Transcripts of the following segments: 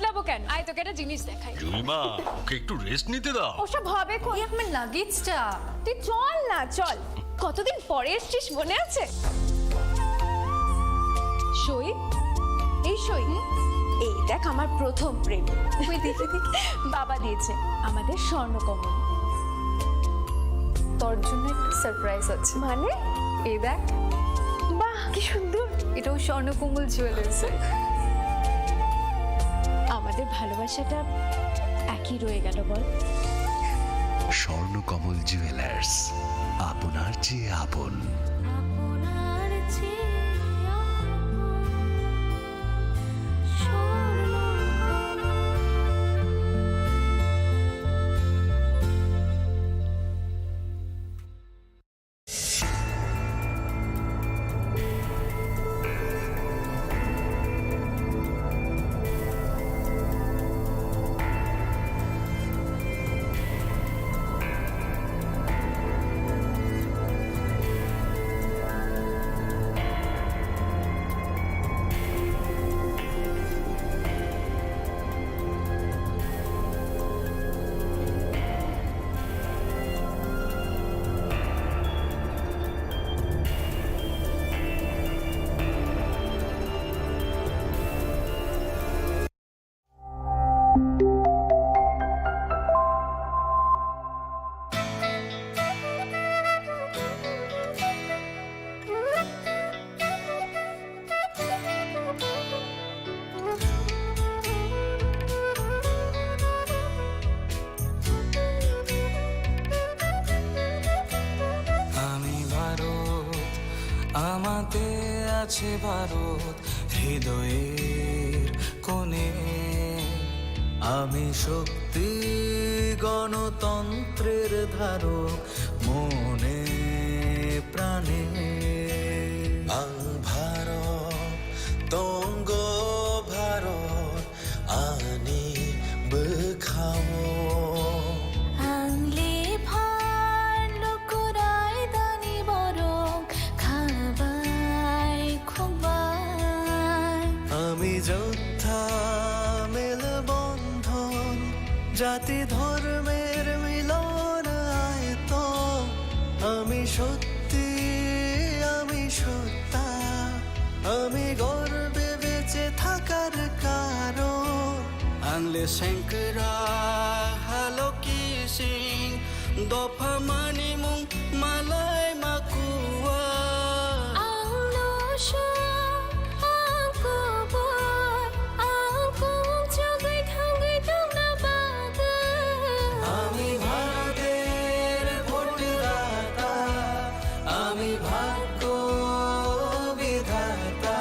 বদলাবো কেন? আয় তোকে একটা জিনিস দেখাই। জুইমা ওকে একটু রেস্ট নিতে দাও। ওসব হবে কোন? আমার লাগেজটা। তুই চল না, চল। কতদিন পরে এসছিস, মনে আছে? সই, এই সই, এই দেখ আমার প্রথম প্রেম। তুই দেখে দেখে বাবা দিয়েছে আমাদের স্বর্ণকমল। তোর জন্য একটা সারপ্রাইজ আছে। মানে? এই দেখ, বাহ কি সুন্দর। এটাও স্বর্ণকমল জুয়েলার্স। আমাদের ভালোবাসাটা একই রয়ে গেল বল। স্বর্ণকমল জুয়েলার্স, আপনার চেয়ে আপন। আমাতে আছে ভারত হৃদয়ের কোণে। আমি শক্তি গণতন্ত্রের ধারক মনে প্রাণে। ভারত তঙ্গ ভারত আনি বেখাও। আমি যোদ্ধা মেলবন্ধন জাতি ধর্মের মিলন আয়তন। আমি সত্যি, আমি সত্তা, আমি গর্বে বেঁচে থাকার কারণ। আনলে শঙ্করা হালো কি সিং দফা মানি মুং মালাই মাকুয়া। আমি ভারতের ভোটদাতা, আমি ভাগ্য বিধাতা।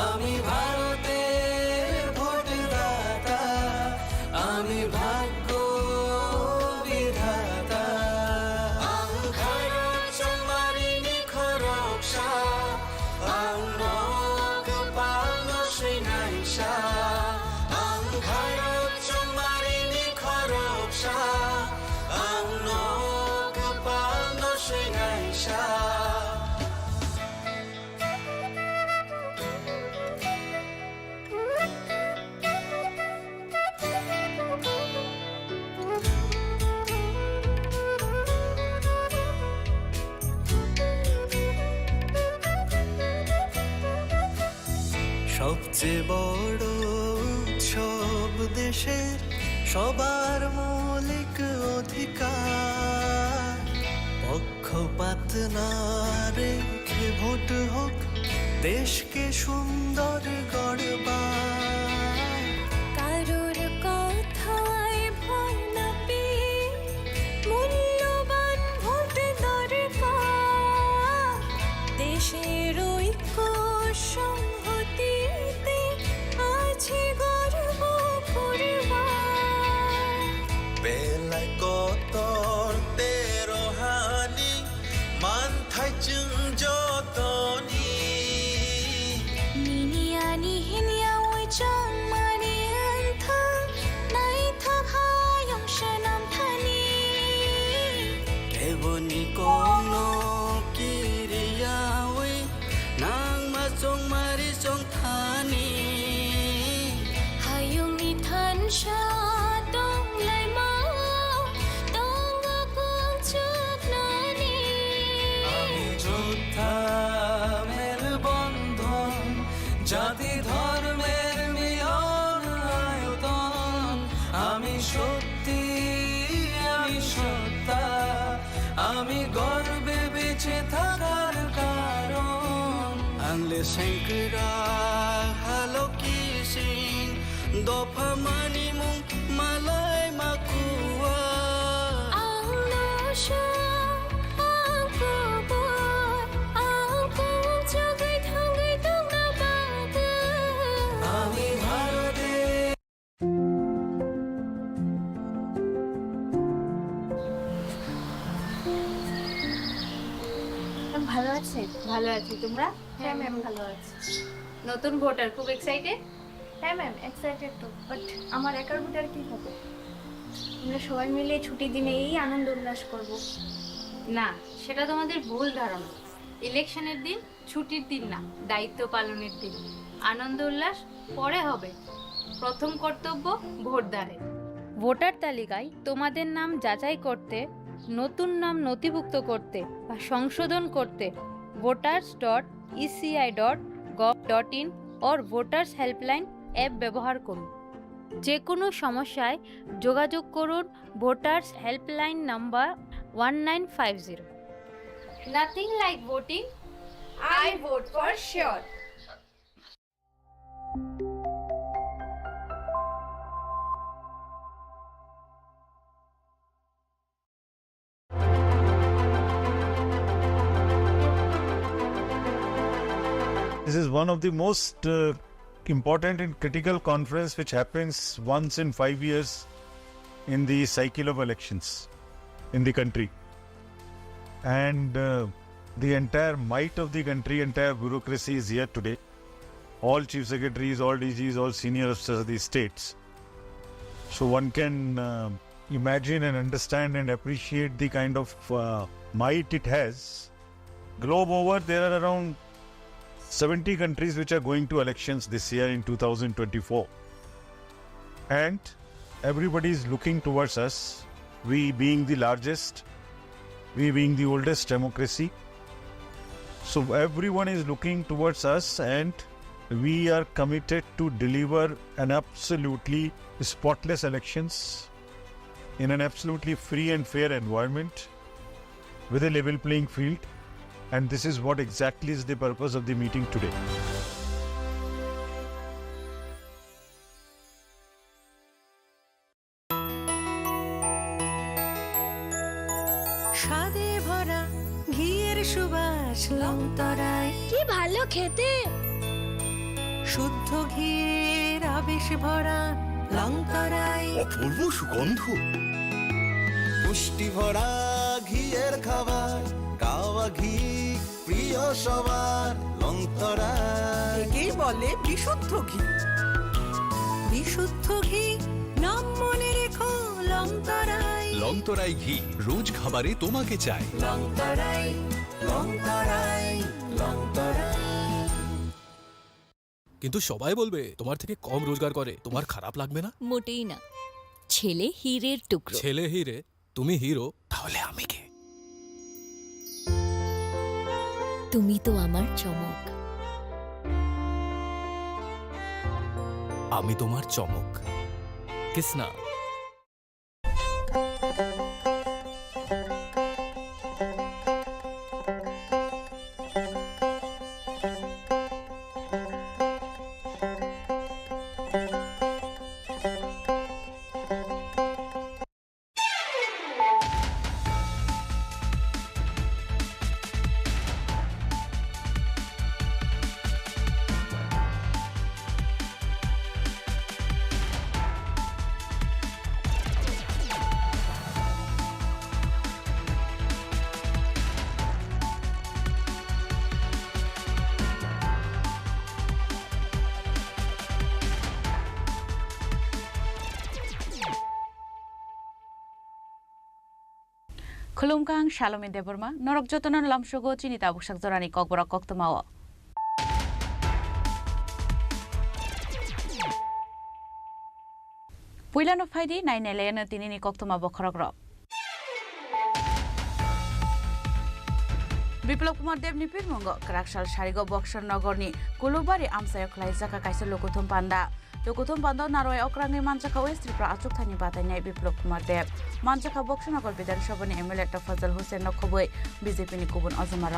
আমি ভারতের ভোটদাতা, আমি ভাগ্য বিধাতা। ভারত চমারিনি খরকসা আংনক পালন শ্রীনাইসা। ভারত চমারিনি খরকসা আংনক পালন শ্রীনাইসা। সবচেয়ে বড় উৎসব দেশের সবার মৌলিক অধিকার। পক্ষপাত না রেখে ভোট হোক দেশকে সুন্দর গড়বার। কারোর কথায় ভয় না পেয়ে মূল্যবান ভোট দরকার। দেশের ঐক্য সংহতিতে আছে গর্ব করবার। বেলায় কতর তেরো হানি মান থাই চুং যতনি। নিনিয়ানি হিনিয়া ওই চল আমি যোদ্ধা মেলবন্ধন জাতি ধর্মের মিলন আয়তন আমি সত্যি আমি সত্তা আমি গর্বে বেঁচে থাকার কারণ আংলে শঙ্করা হ্যালো কিসিং দফা মানিমুং মালাই মাকুয়া আমি ভারতে ভালো আছে? ভালো আছি, তোমরা? হ্যাঁ ম্যাম ভালো আছে। নতুন ভোটার, খুব এক্সাইটেড? হ্যাঁ ম্যাম এক্সাইটেড তো, বাট আমার একার ভোটার কি হবে? আমরা সবাই মিলে ছুটির দিনে এই আনন্দ উল্লাস করব। না, সেটা তোমাদের ভুল ধারণা। ইলেকশনের দিন ছুটির দিন না, দায়িত্ব পালনের দিন। আনন্দ উল্লাস পরে হবে, প্রথম কর্তব্য ভোটদানের। ভোটার তালিকায় তোমাদের নাম যাচাই করতে, নতুন নাম নথিভুক্ত করতে বা সংশোধন করতে voters.eci.gov.in or voters helpline app ব্যবহার করুন। যে কোনো সমস্যায় যোগাযোগ করুন voters helpline number 1950। Nothing like voting, I vote for sure. This is one of the most important and critical conference which happens once in 5 years in the cycle of elections in the country. And the entire might of the country, entire bureaucracy is here today. All chief secretaries, all DGs, all senior officers of the states. So one can imagine and understand and appreciate the kind of might it has. Globe over, there are around 70 countries which are going to elections this year in 2024. And everybody is looking towards us, we being the largest, we being the oldest democracy. So everyone is looking towards us, and we are committed to deliver an absolutely spotless elections in an absolutely free and fair environment with a level playing field. And this is what exactly is the purpose of the meeting today. স্বাদে ভরা ঘিয়ের সুবাস লংতরায় কি ভালো খেতে। শুদ্ধ ঘিয়ের আবেশ ভরা লংতরায় অপূর্ব সুগন্ধ। পুষ্টি ভরা ঘিয়ের খাবার গাওয়া ঘি প্রিয় সবার লংতরা একেই বলে বিশুদ্ধ ঘি। বিশুদ্ধ ঘি নাম মনে রেখো লংতরায়। লংতরাই ঘি রোজ খাবারে তোমাকে চাই। লংতরায় লংতরায় লংতরায়। কিন্তু সবাই বলবে তোমার থেকে কম রোজগার করে, তোমার খারাপ লাগবে না? মোটেই না, ছেলে হীরের টুকরো। ছেলে হিরে, তুমি হিরো, তাহলে আমি কে? তুমি তো আমার চমক। আমি তোমার চমক। Kisna? Khulumkang Shalom Deborma, Norok Jotonan Lamshogo Chinita Bushak Zorani Kokbora Koktomawa. Puilano Faidi, 9 Elena Tinini Koktuma Bokrogro. Biplab Kumar Deb নিপির মঙ্গ করাকশাল সারিগ বক্সর নগরনি কুলুবারি আমসায়ক লাইজাকা কাইসে লোকথুম পান্দা নারয় অক্রাঙ্গি মানচাকা ওয়েস্ট ত্রিপুরা আচুকথানি বাতাইনাই বিপ্লব কুমার দেব মানচাকা বক্সনগর বিধানসভানি এমএলএ ফজল হোসেন নখবই বিজেপিনি কুবুন অজমার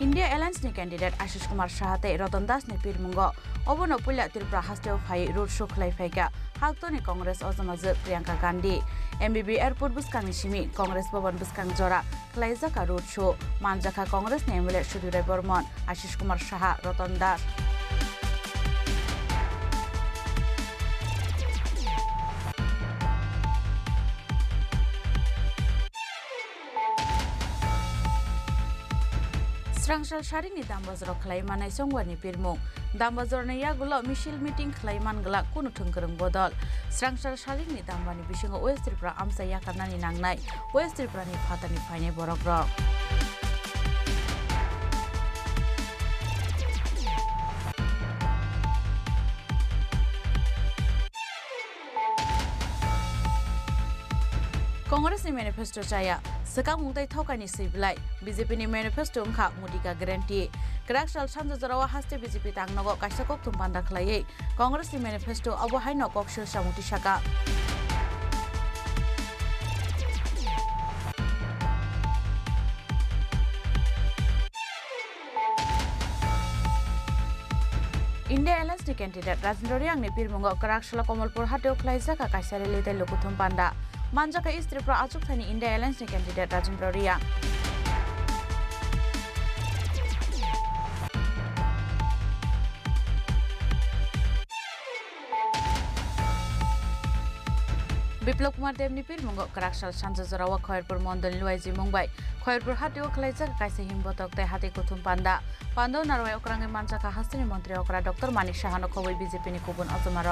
India Alliance ni candidate Ashish Kumar Shahate Ratan Das ni pirmungo obono pulla Tripura hasteo phai road show khlai phaiga haltoni Congress ozamaz Priyanka Gandhi MBB airport buskang ni simi Congress bhavan buskang jora khlaijaka road show manjaka Congress ni MLA Sudhiray Burman Ashish Kumar Shaha Ratan Das Srangsal sharing ni dambazor khlaiman ai songwani pirmung dambazor na yagulo misil meeting khlaiman gla kunu thungkrung bodol srangsal sharing ni dambani bisingo West Tripura amsa yakarnani nangnai West Tripura ni phatani phaine borokro Congress ni manifesto chaya Sekang mungtai thokani siblai BJP ni manifesto ungkha mudika guarantee Krakshal Sanja Jarawa haste BJP tangnogo kaisakok tumpanda khlaiye Congress ni manifesto abo haino kokshil samuti shaka India Alliance ni candidate Rajendra Riang ni pirmungo Krakshal Komalpur hateo khlaijaka kaisare lete lokuthum panda Manjaka East Tripura Achukthani India Alliance ni candidate Rajendra Riang বিপ্লব কুমার দেব নিপির মঙ্গ করাকশাল সাঞ্জা জরাওয়া খয়রপুর মন্ডল লুয়াইজি মুম্বাই খয়রপুর হাতেও খেলাইজাক কাইসে হিমবতক তাই হাতে কুথুম পান্দাও নারওয়াই অকরাঙ্গে মানচাকা হাস্তিনি মন্ত্রী অকরা doctor মানিক সাহানো খবই BJP নি কুবুন অজমার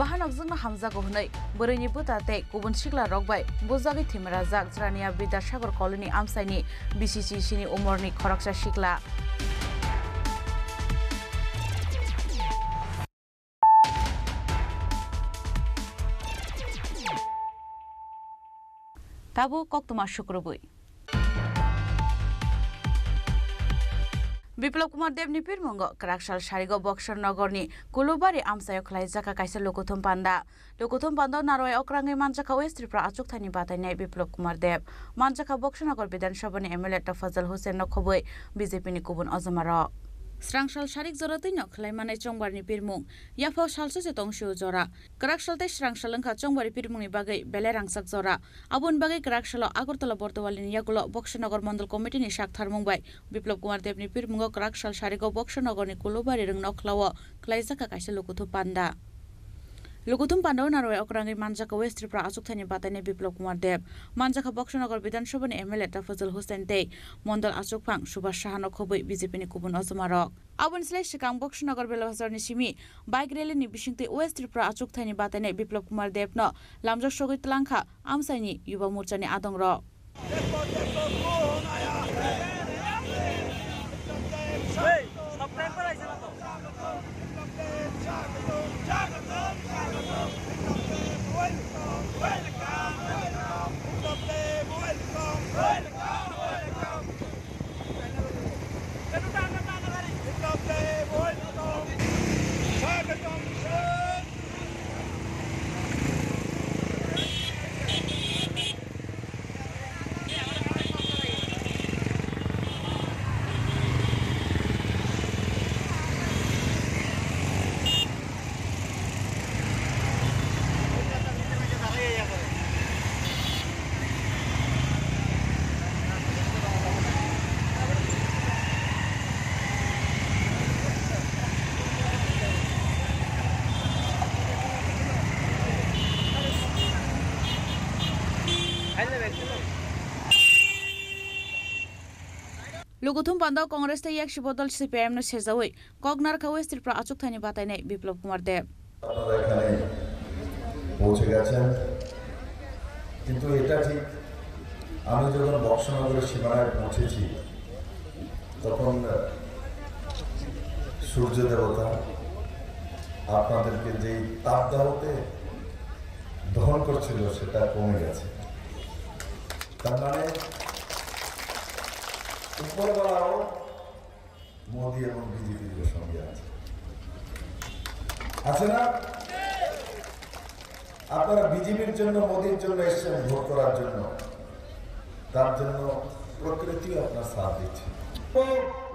Bahanok jungno hamjago hunai borini butate kubun sikla rokbai bujagi thimra jak jrania Bidasagar colony amsaini BCC sini umorni khoraksa sikla Tabu koktuma shukrubui বিপ্লব কুমার দেব নিপির মঙ্গ করাকশাল সারিগ বক্সর নগরনি কুলুবারি আমসায়ক লাইজাকা কাইসে লোকথুম পান্দাও নারওয়াই অক্রাঙ্গি মানচাকা ওয়েস্ট ত্রিপুরা আচুকথানি বাতাইনাই বিপ্লব কুমার দেব মানচাকা বক্সনগর বিধানসভানি এমএলএ ফজল হোসেন নখবই বিজেপি নি কুবুন অজমার Srangsal sharik jora tino khlaimanai chongbarni pirmung yafo salsa se tongshu jora Karaksal tai Srangsal angkha chongbari pirmungni bagai bele rangsak jora abun bagai Karaksal Agartala Bortowalini yagulo Boksanagar Mandal Committee ni shak tharmungbai Biplab Kumar Dev ni pirmungo Karaksal sharigo Boksanagarni kulubari rung nokhlawo khlaijaka kaisa lokuthu panda Lukuthum Pandau Narway Okrangi Manjaka West Tripura Achukthani Bataine Biplab Kumar Dev Manjaka Boksanagar Bidanshabani MLA Fazal Hossain Tei Mondal Achukphang Subhash Shahano Khobui BJP ni kubun ozomarok Abun Slai Shikang Boksanagar Belabazar ni simi bike rally ni bisingti West Tripura Achukthani Bataine Biplab Kumar Dev no lamjak sogoi tlangkha amsaini yuba morcha ni adongro Luguthum Pando Congress ta yak shibodol CPM no sejawi Kognar Kawes Tripura Achuk Thani Batainai Biplop Kumar Deb আপনারা এখানে পৌঁছে গেছেন, কিন্তু এটা ঠিক আমি যখন বক্সনগরের সীমানায় পৌঁছেছি তখন সূর্য দেবতা আপনাদেরকে যেই তাপদাহতে দহন করছিল সেটা কমে গেছে। তার মানে উপরওয়ালাও মোদী এবং বিজেপির সঙ্গে আছে না? আপনারা বিজেপির জন্য মোদীর জন্য এসেছেন ভোট করার জন্য, তার জন্য প্রকৃতি আপনার সাথ দিচ্ছে।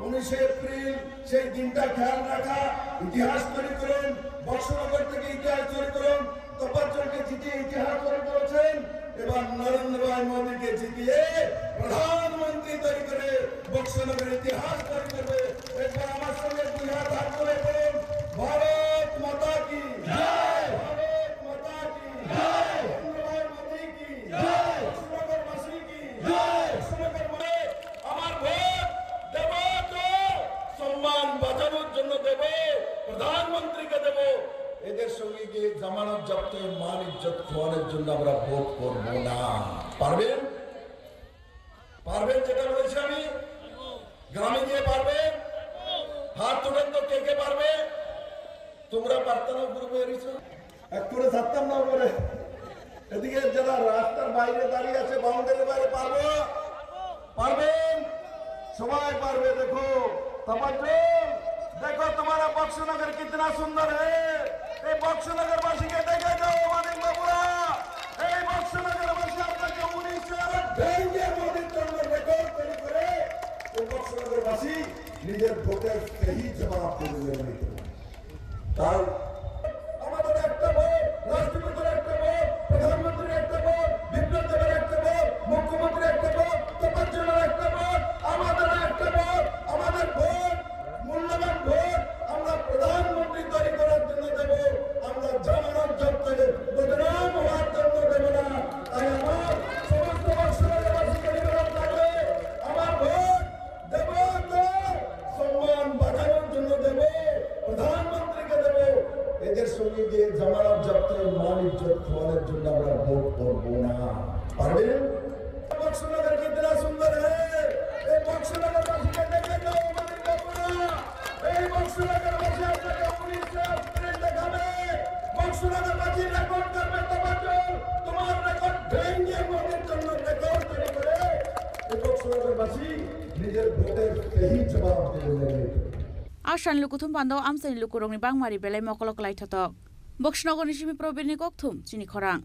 19 এপ্রিল সেই দিনটা খেয়াল রাখা, ইতিহাস তৈরি করুন, বক্সনগর থেকে ইতিহাস তৈরি করুন, তপাঞ্চলকে জিতিয়ে ইতিহাস তৈরি করেছেন, এবার নরেন্দ্র ভাই মোদীকে জিতিয়ে প্রধানমন্ত্রী তৈরি করে বক্সনগরের ইতিহাস তৈরি করবে। একবার আমার সঙ্গে দুই হাত হাত করে বলুন, ভারত মাতা কি জয়, ভারত মাতা কি জয়, নরেন্দ্র ভাই মোদী কি জয়, বক্সনগরবাসী কি জয়, বক্সনগর মানে আমার ভোট দেব তো সম্মান বাঁচানোর জন্য দেব, প্রধানমন্ত্রীকে দেব। এদের সঙ্গে গিয়ে জামানত জব্দ মান ইজ্জত খোয়ানোর জন্য আমরা ভোট করব না। পারবেন? পারবেন যেটা বলেছি আমি? গ্রামে গিয়ে পারবেন? হাত তোলেন তো কে কে পারবে? তোমরা পারতাম না গ্রুপে এসেছো, এক করে থাকতাম না উপরে। এদিকে যারা রাস্তার বাইরে দাঁড়িয়ে আছে বাউন্ডারির বাইরে পারবো? পারবেন? সবাই পারবে। দেখো তপাঞ্চল, देखो तुम्हारा बक्सनगर कितना सुंदर है। ये बक्सनगर वासी के देखे जाओ मानिक बाबूरा, ये बक्सनगर वासी আপনাকে 19 ভেঙে মোদির জন্য রেকর্ড তৈরি করে এই বক্সনগর বাসী নিজের ভোটের সেই জবাব দেবে। তাই আমাদের একটা ভোট, রাষ্ট্রপতির একটা ভোট, প্রধানমন্ত্রীর একটা ভোট, বিপ্লব দেবের একটা ভোট, মুখ্যমন্ত্রীর একটা ভোট, তপাঞ্চলের একটা ভোট, আমাদের একটা ভোট। আমাদের ভোট মূল্যবান ভোট আমরা প্রধানমন্ত্রী তৈরি করার জন্য দেব, আমরা জামানত জব্দ বদনাম হওয়ার জন্য দেব না। তাই আমার সমস্ত বক্সনগরবাসীকে নিবেদন থাকবে, আমার ভোট দেব তো সম্মান বাড়ানোর জন্য দেব, প্রধানমন্ত্রীকে দেব। এদের সঙ্গে গিয়ে জামানত জব্দ মান ইজ্জত খোয়ানোর জন্য আমরা ভোট করব না। পারবেন? বক্সনগর কিতনা সুন্দর হ্যায়, এই বক্সনগরবাসীকে দেখে যাও আমাদের বাবুরা, এই বক্সনগরবাসী আপনাকে 19 এপ্রিল দেখাবে, বক্সনগরবাসী রেকর্ড করবে। তপাঞ্চল তোমার রেকর্ড ভেঙে মোদির জন্য রেকর্ড তৈরি করে এই বক্সনগরবাসী নিজের ভোটের সেই জবাব দেবে। Ashan Lukuthum Pando Amsani Lukurongni Bangmari Belai Mokolok Laitatok Bokshnogon Nishimi Probirni Kokthum Chini Khorang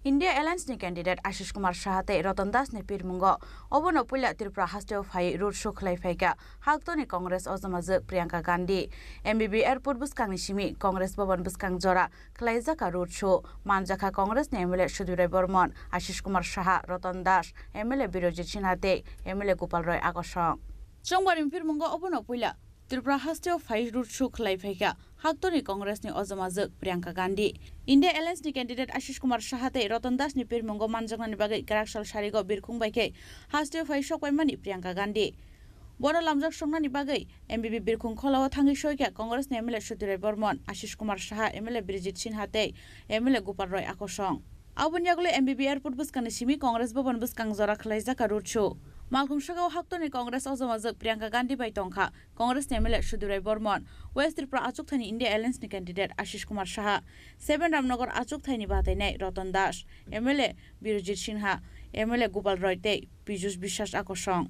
India Alliance ni candidate Ashish Kumar Shahate Ratan Das ni Pirmungo Obono Pula Tripura Hasteo Phai Road Show Khlai Phaika Haktoni Congress Ozamazuk Priyanka Gandhi MBB Airport Buskang Nishimi Congress Bhavan Buskang Jora Khlaijaka Road Show Manjaka Congress ni MLA Sudhirai Bormon Ashish Kumar Shaha Ratan Das MLA Birojit Sinhate MLA Gopal Roy Akoshong Chongbarim Pirmungo Obono Pula Tripura Hasteo Phai Road Show Khlai Phaika Haktoni Congress ni Ozamazuk Priyanka Gandhi India Alliance ni candidate Ashish Kumar Shahate Ratan Das ni Pirmungo Manjaknani bagai Karakshal Sharigo Birkhung Baike Hasteo Phai Shokwaimani Priyanka Gandhi Boro Lamjak Songnani bagai MBB Birkhung Kholawa Thangi Shoika Congress ni MLA Sudhirai Bormon Ashish Kumar Shaha MLA Birojit Sinhate MLA Gopal Roy Akoshong Abunyagule MBB Airport Buskang Simi Congress Bhavan Buskang Jora Khlaijaka Road Show Malkum Shagao Haktoni Congress Ozamazuk Priyanka Gandhi bai tongkha Congress ni MLA Sudhirai Bormon West Tripura Achuk Thani India Alliance ni candidate Ashish Kumar Shaha 7 Ramnagar Achuk Thani batainai Ratan Das MLA Birojit Sinha MLA Gopal Roy Tei Piyush Bishwas Akoshong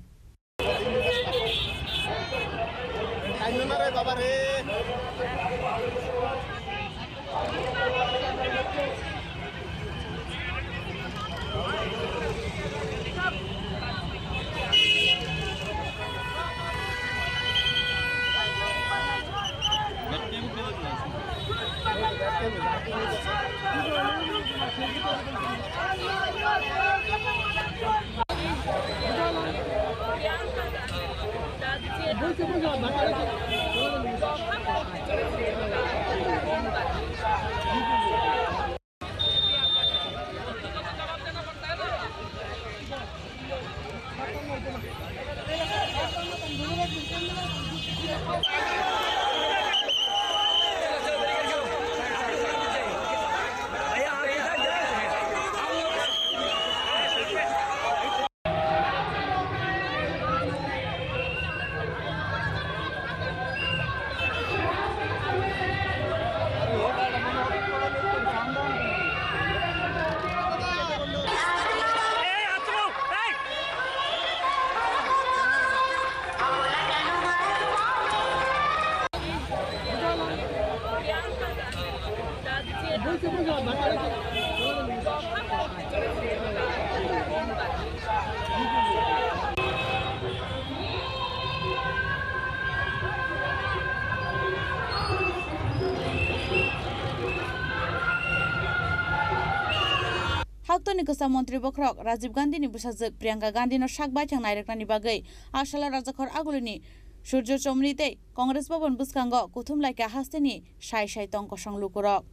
Haktoni Kasa Mantri Bokrok Rajiv Gandhi ni busajak Priyanka Gandhi no sakbai thang naireknani bagai Ashala Rajakhor Agulini Surjo Chomrite Congress Bhavan buskango kuthum laika hasteni shai tong kosong lukurok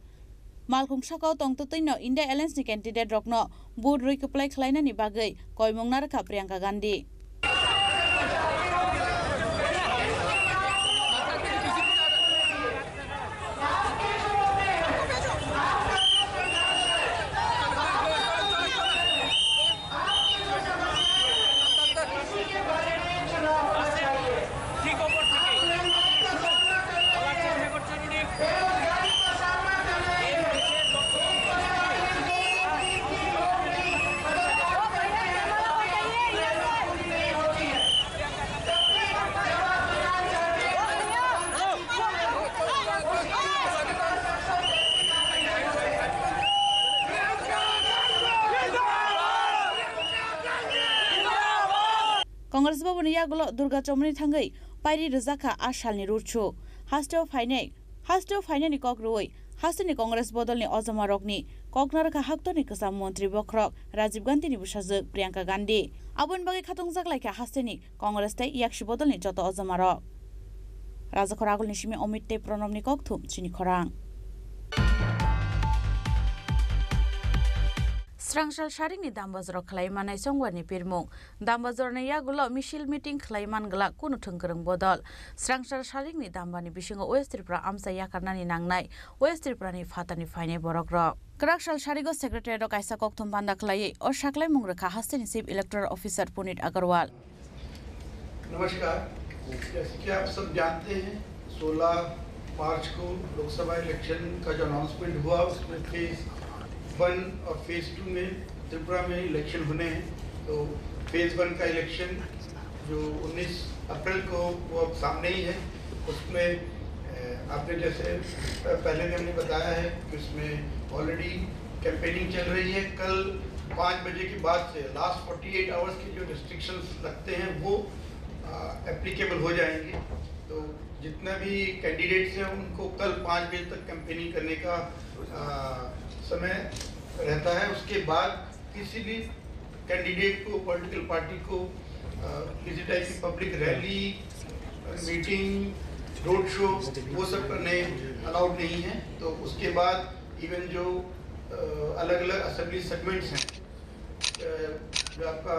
Malkhung sakao tong tutuino India Alliance ni candidate rokno board recopply khlainani bagai koimong narakha Priyanka Gandhi Congress Bhavan yagulo Durga Chomri thangai pairi rizakha ashalni rurchu hasteo faine ni kokroi hasteni Congress bodol ni ozama rokni koknarkha haktoni Kasa Mantri Bokrok Rajiv Gandhi ni busajak Priyanka Gandhi abon bagai khatongjak laika hasteni Congress tai yakshi bodol ni joto ozama rok Rajakhor Agul ni simi Omit te Pranab ni kokthum chini khorang Srangsal sharing ni dambazor khlaiman ai songwani pirmung dambazor ni yagulo misil meeting khlaiman gala kunu thungkrung bodol srangsal sharing ni dambani bisingo West Tripura amsa yakarnani nangnai West Tripura ni phatani faine borokro Krakshal Sharigo Secretary of Kaisa Kokthum Panda Khlai or Shaklai Mungrakha Hasteni Chief Electoral Officer Punit Agarwal नमस्कार जैसे कि आप सब जानते हैं 16 मार्च को Lok Sabha election का जो अनाउंसमेंट हुआ उसमें फेज 1 और फेज 2 में त्रिपुरा में इलेक्शन होने हैं तो फेज 1 का इलेक्शन जो 19 अप्रैल को वो अब सामने ही है उसमें आपने जैसे पहले भी हमने बताया है कि उसमें ऑलरेडी कैंपेनिंग चल रही है कल 5 बजे के बाद से लास्ट 48 आवर्स के जो रिस्ट्रिक्शंस लगते हैं वो एप्लीकेबल हो जाएंगे तो जितना भी कैंडिडेट्स हैं उनको कल 5 बजे तक कैंपेनिंग करने का समय रहता है उसके बाद किसी भी कैंडिडेट को पॉलिटिकल पार्टी को किसी टाइप की public rally meeting road show वो सब करने अलाउड नहीं है तो उसके बाद इवन जो अलग अलग असेंबली सेगमेंट्स हैं जो आपका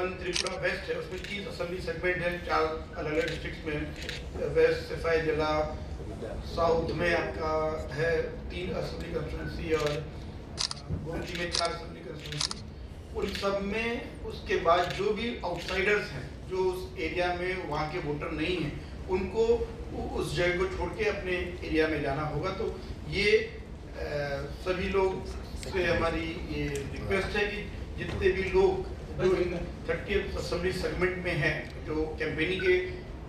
1 त्रिपुरा वेस्ट है उसमें 30 असेंबली सेगमेंट है 4 अलग अलग डिस्ट्रिक्ट में वेस्ट सिफाई जिला साउथ में आपका है 3 असेंबली कंस्टिट्यूंसी और गोमती में 4 असेंबली कंस्टिट्यूंसी उन सब में उसके बाद जो भी आउटसाइडर्स हैं जो उस एरिया में वहाँ के वोटर नहीं हैं उनको उस जगह को छोड़ के अपने एरिया में जाना होगा तो ये सभी लोग से हमारी ये रिक्वेस्ट है कि जितने भी लोग जो इन 30 असेंबली सेगमेंट में हैं जो कैंपेनिंग के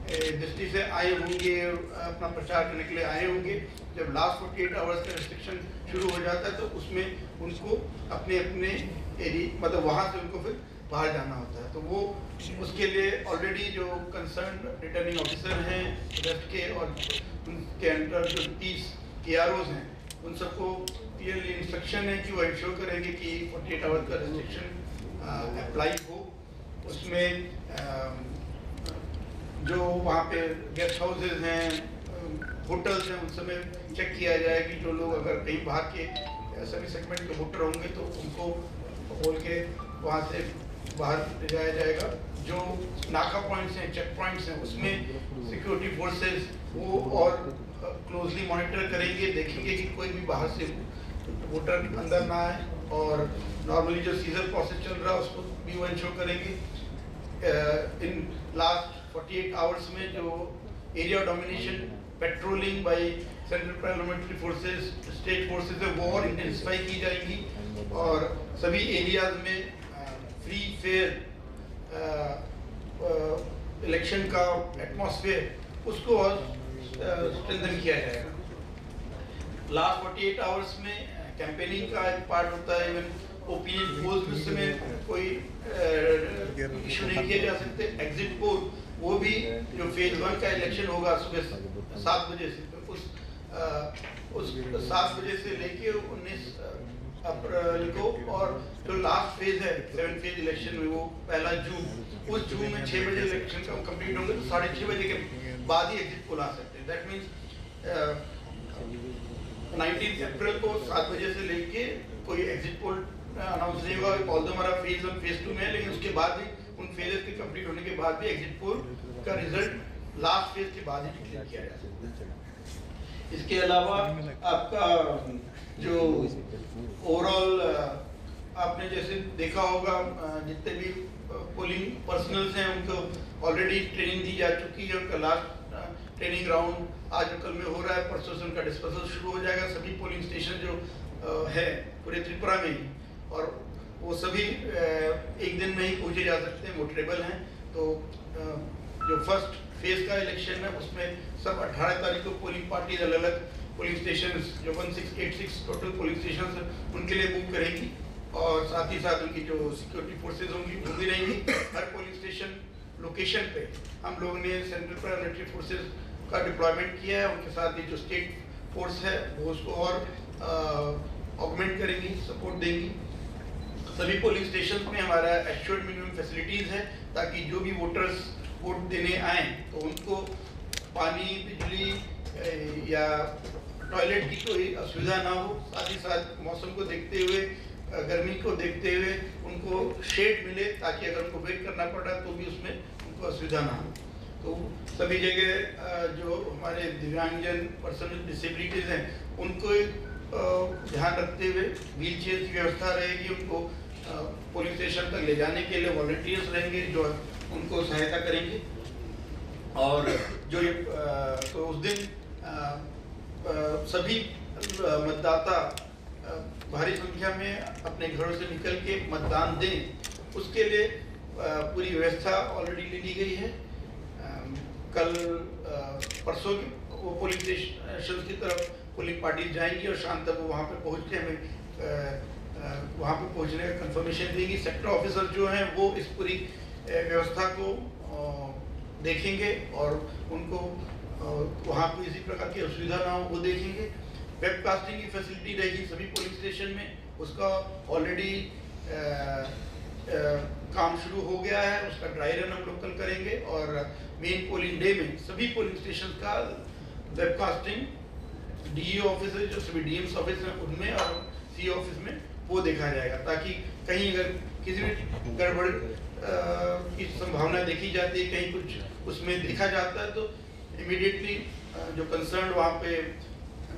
दृष्टि से आए होंगे अपना प्रचार करने के लिए आए होंगे जब लास्ट 48 आवर्स का रिस्ट्रिक्शन शुरू हो जाता है तो उसमें उनको अपने अपने एरिया मतलब वहाँ से उनको फिर बाहर जाना होता है तो वो उसके लिए ऑलरेडी जो कंसर्न रिटर्निंग ऑफिसर हैं वेस्ट के और उनके अंडर जो 30 KROs हैं उन सबको क्लियरली इंस्ट्रक्शन है कि वो इंश्योर करेंगे कि 48 आवर्स का रिस्ट्रिक्शन अप्लाई हो उसमें जो वहाँ पे गेस्ट हाउसेज हैं होटल्स हैं उन सब में चेक किया जाए कि जो लोग अगर कहीं बाहर के सभी सेगमेंट के वोटर होंगे तो उनको बोल के वहाँ से बाहर ले जाया जाएगा। जो नाका पॉइंट्स हैं, चेक पॉइंट्स हैं, उसमें सिक्योरिटी फोर्सेस वो और क्लोजली मॉनिटर करेंगे, देखेंगे कि कोई भी बाहर से वोटर अंदर ना आए, और नॉर्मली जो सीजन प्रोसेस चल रहा है उसको भी वो इंश्योर करेंगे। इन लास्ट 48 आवर्स में जो area domination patrolling by central paramilitary forces, state forces है, वो और इंटेंसिफाई की जाएंगी, और सभी एरियाज में फ्री फेयर इलेक्शन का एटमॉस्फेयर उसको और स्ट्रेंथन किया जाएगा। लास्ट 48 आवर्स में कैंपेनिंग का एक पार्ट होता है, इवन ओपिनियन पोल्स भी उसमें कोई इशू नहीं किए जा सकते। एग्जिट पोल वो भी जो फेज 1 का इलेक्शन होगा सुबह 7 बजे से, तो उस 7 बजे से लेके 19 अप्रैल को, और जो लास्ट फेज है 7 फेज इलेक्शन में वो 1 जून, उस जून में 6 बजे इलेक्शन कंप्लीट होंगे, तो 6:30 बजे के बाद ही एग्जिट पोल आ सकते हैं। दैट मीन्स 19 अप्रैल को 7 बजे से लेके कोई एग्जिट पोल अनाउंस नहीं होगा। ऑल्दो हमारा फेज 1 फेज 2 में है, लेकिन उसके बाद भी उन फेजेस के कंप्लीट होने के बाद भी एग्जिट पोल का रिजल्ट लास्ट फेज के बाद ही डिक्लेयर किया जा सकता है। इसके अलावा आपका जो ओवरऑल आपने जैसे देखा होगा, जितने भी पोलिंग पर्सनल्स हैं उनको ऑलरेडी ट्रेनिंग दी जा चुकी है। उनका लास्ट ट्रेनिंग राउंड आज और कल में हो रहा है, परसों से उनका डिस्पर्सल शुरू हो जाएगा। सभी पोलिंग स्टेशन जो है पूरे त्रिपुरा में ही, और वो सभी एक दिन में ही पहुंचे जा सकते हैं, मोटरेबल हैं। तो जो फर्स्ट फेज का इलेक्शन है उसमें सब 18 तारीख को पोलिंग पार्टी अलग अलग पोलिंग स्टेशन जो 1686 टोटल पोलिंग स्टेशन उनके लिए बुक करेंगी, और साथ ही साथ उनकी जो सिक्योरिटी फोर्सेज होंगी वो भी रहेंगी। हर पोलिंग स्टेशन लोकेशन पे हम लोगों ने सेंट्रल पैरामिलिट्री फोर्सेज का डिप्लॉयमेंट किया है। उनके साथ ही जो स्टेट फोर्स है वो उसको और ऑगमेंट करेंगी, सपोर्ट देंगी। सभी पोलिंग स्टेशन में हमारा एश्योर्ड मिनिमम फैसिलिटीज है, ताकि जो भी वोटर्स वोट देने आए तो उनको पानी, बिजली या टॉयलेट की कोई असुविधा ना हो। साथ ही साथ मौसम को देखते हुए, गर्मी को देखते हुए उनको शेड मिले, ताकि अगर उनको वेट करना पड़ा तो भी उसमें उनको असुविधा ना हो। तो सभी जगह जो हमारे दिव्यांगजन, पर्सन विद डिसेबिलिटीज हैं, उनको ध्यान रखते हुए व्हील चेयर की व्यवस्था रहेगी। उनको पोलिंग स्टेशन तक ले जाने के लिए वॉलंटियर्स रहेंगे जो उनको सहायता करेंगे। और जो तो उस दिन सभी मतदाता भारी संख्या में अपने घरों से निकल के मतदान दें, उसके लिए पूरी व्यवस्था ऑलरेडी ले ली गई है। कल परसों वो पोलिंग स्टेशन की तरफ पोलिंग पार्टी जाएंगी, और शाम तक वो वहाँ पे पहुँच के हमें वहाँ पे पहुँचने का कंफर्मेशन देंगी। सेक्टर ऑफिसर जो हैं वो इस पूरी व्यवस्था को देखेंगे, और उनको वहाँ पे इसी प्रकार की असुविधा ना हो वो देखेंगे। वेबकास्टिंग की फैसिलिटी रहेगी सभी पोलिंग स्टेशन में, उसका ऑलरेडी काम शुरू हो गया है। उसका ड्राई रन हम लोग कल करेंगे, और मेन पोलिंग डे में सभी पोलिंग स्टेशन का वेबकास्टिंग डीईओ ऑफिस है, जो सभी डीएम्स ऑफिस हैं उनमें और सी ऑफिस में वो देखा जाएगा, ताकि कहीं अगर किसी भी गड़बड़ की संभावना देखी जाती है, कहीं कुछ उसमें देखा जाता है, तो इमीडिएटली जो कंसर्न वहाँ पे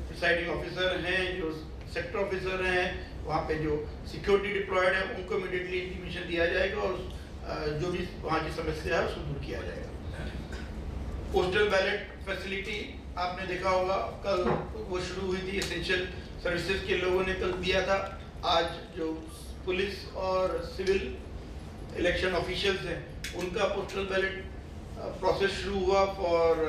प्रिसाइडिंग ऑफिसर हैं, जो सेक्टर ऑफिसर हैं, वहाँ पे जो सिक्योरिटी डिप्लॉयड है, उनको इमीडिएटली इंटीमेशन दिया जाएगा, और जो भी वहाँ की समस्या है उसको दूर किया जाएगा। पोस्टल बैलेट फैसिलिटी आपने देखा होगा, कल वो शुरू हुई थी। एसेंशियल सर्विसेज के लोगों ने कल दिया था। आज जो पुलिस और सिविल इलेक्शन ऑफिशियल्स हैं उनका पोस्टल बैलेट प्रोसेस शुरू हुआ फॉर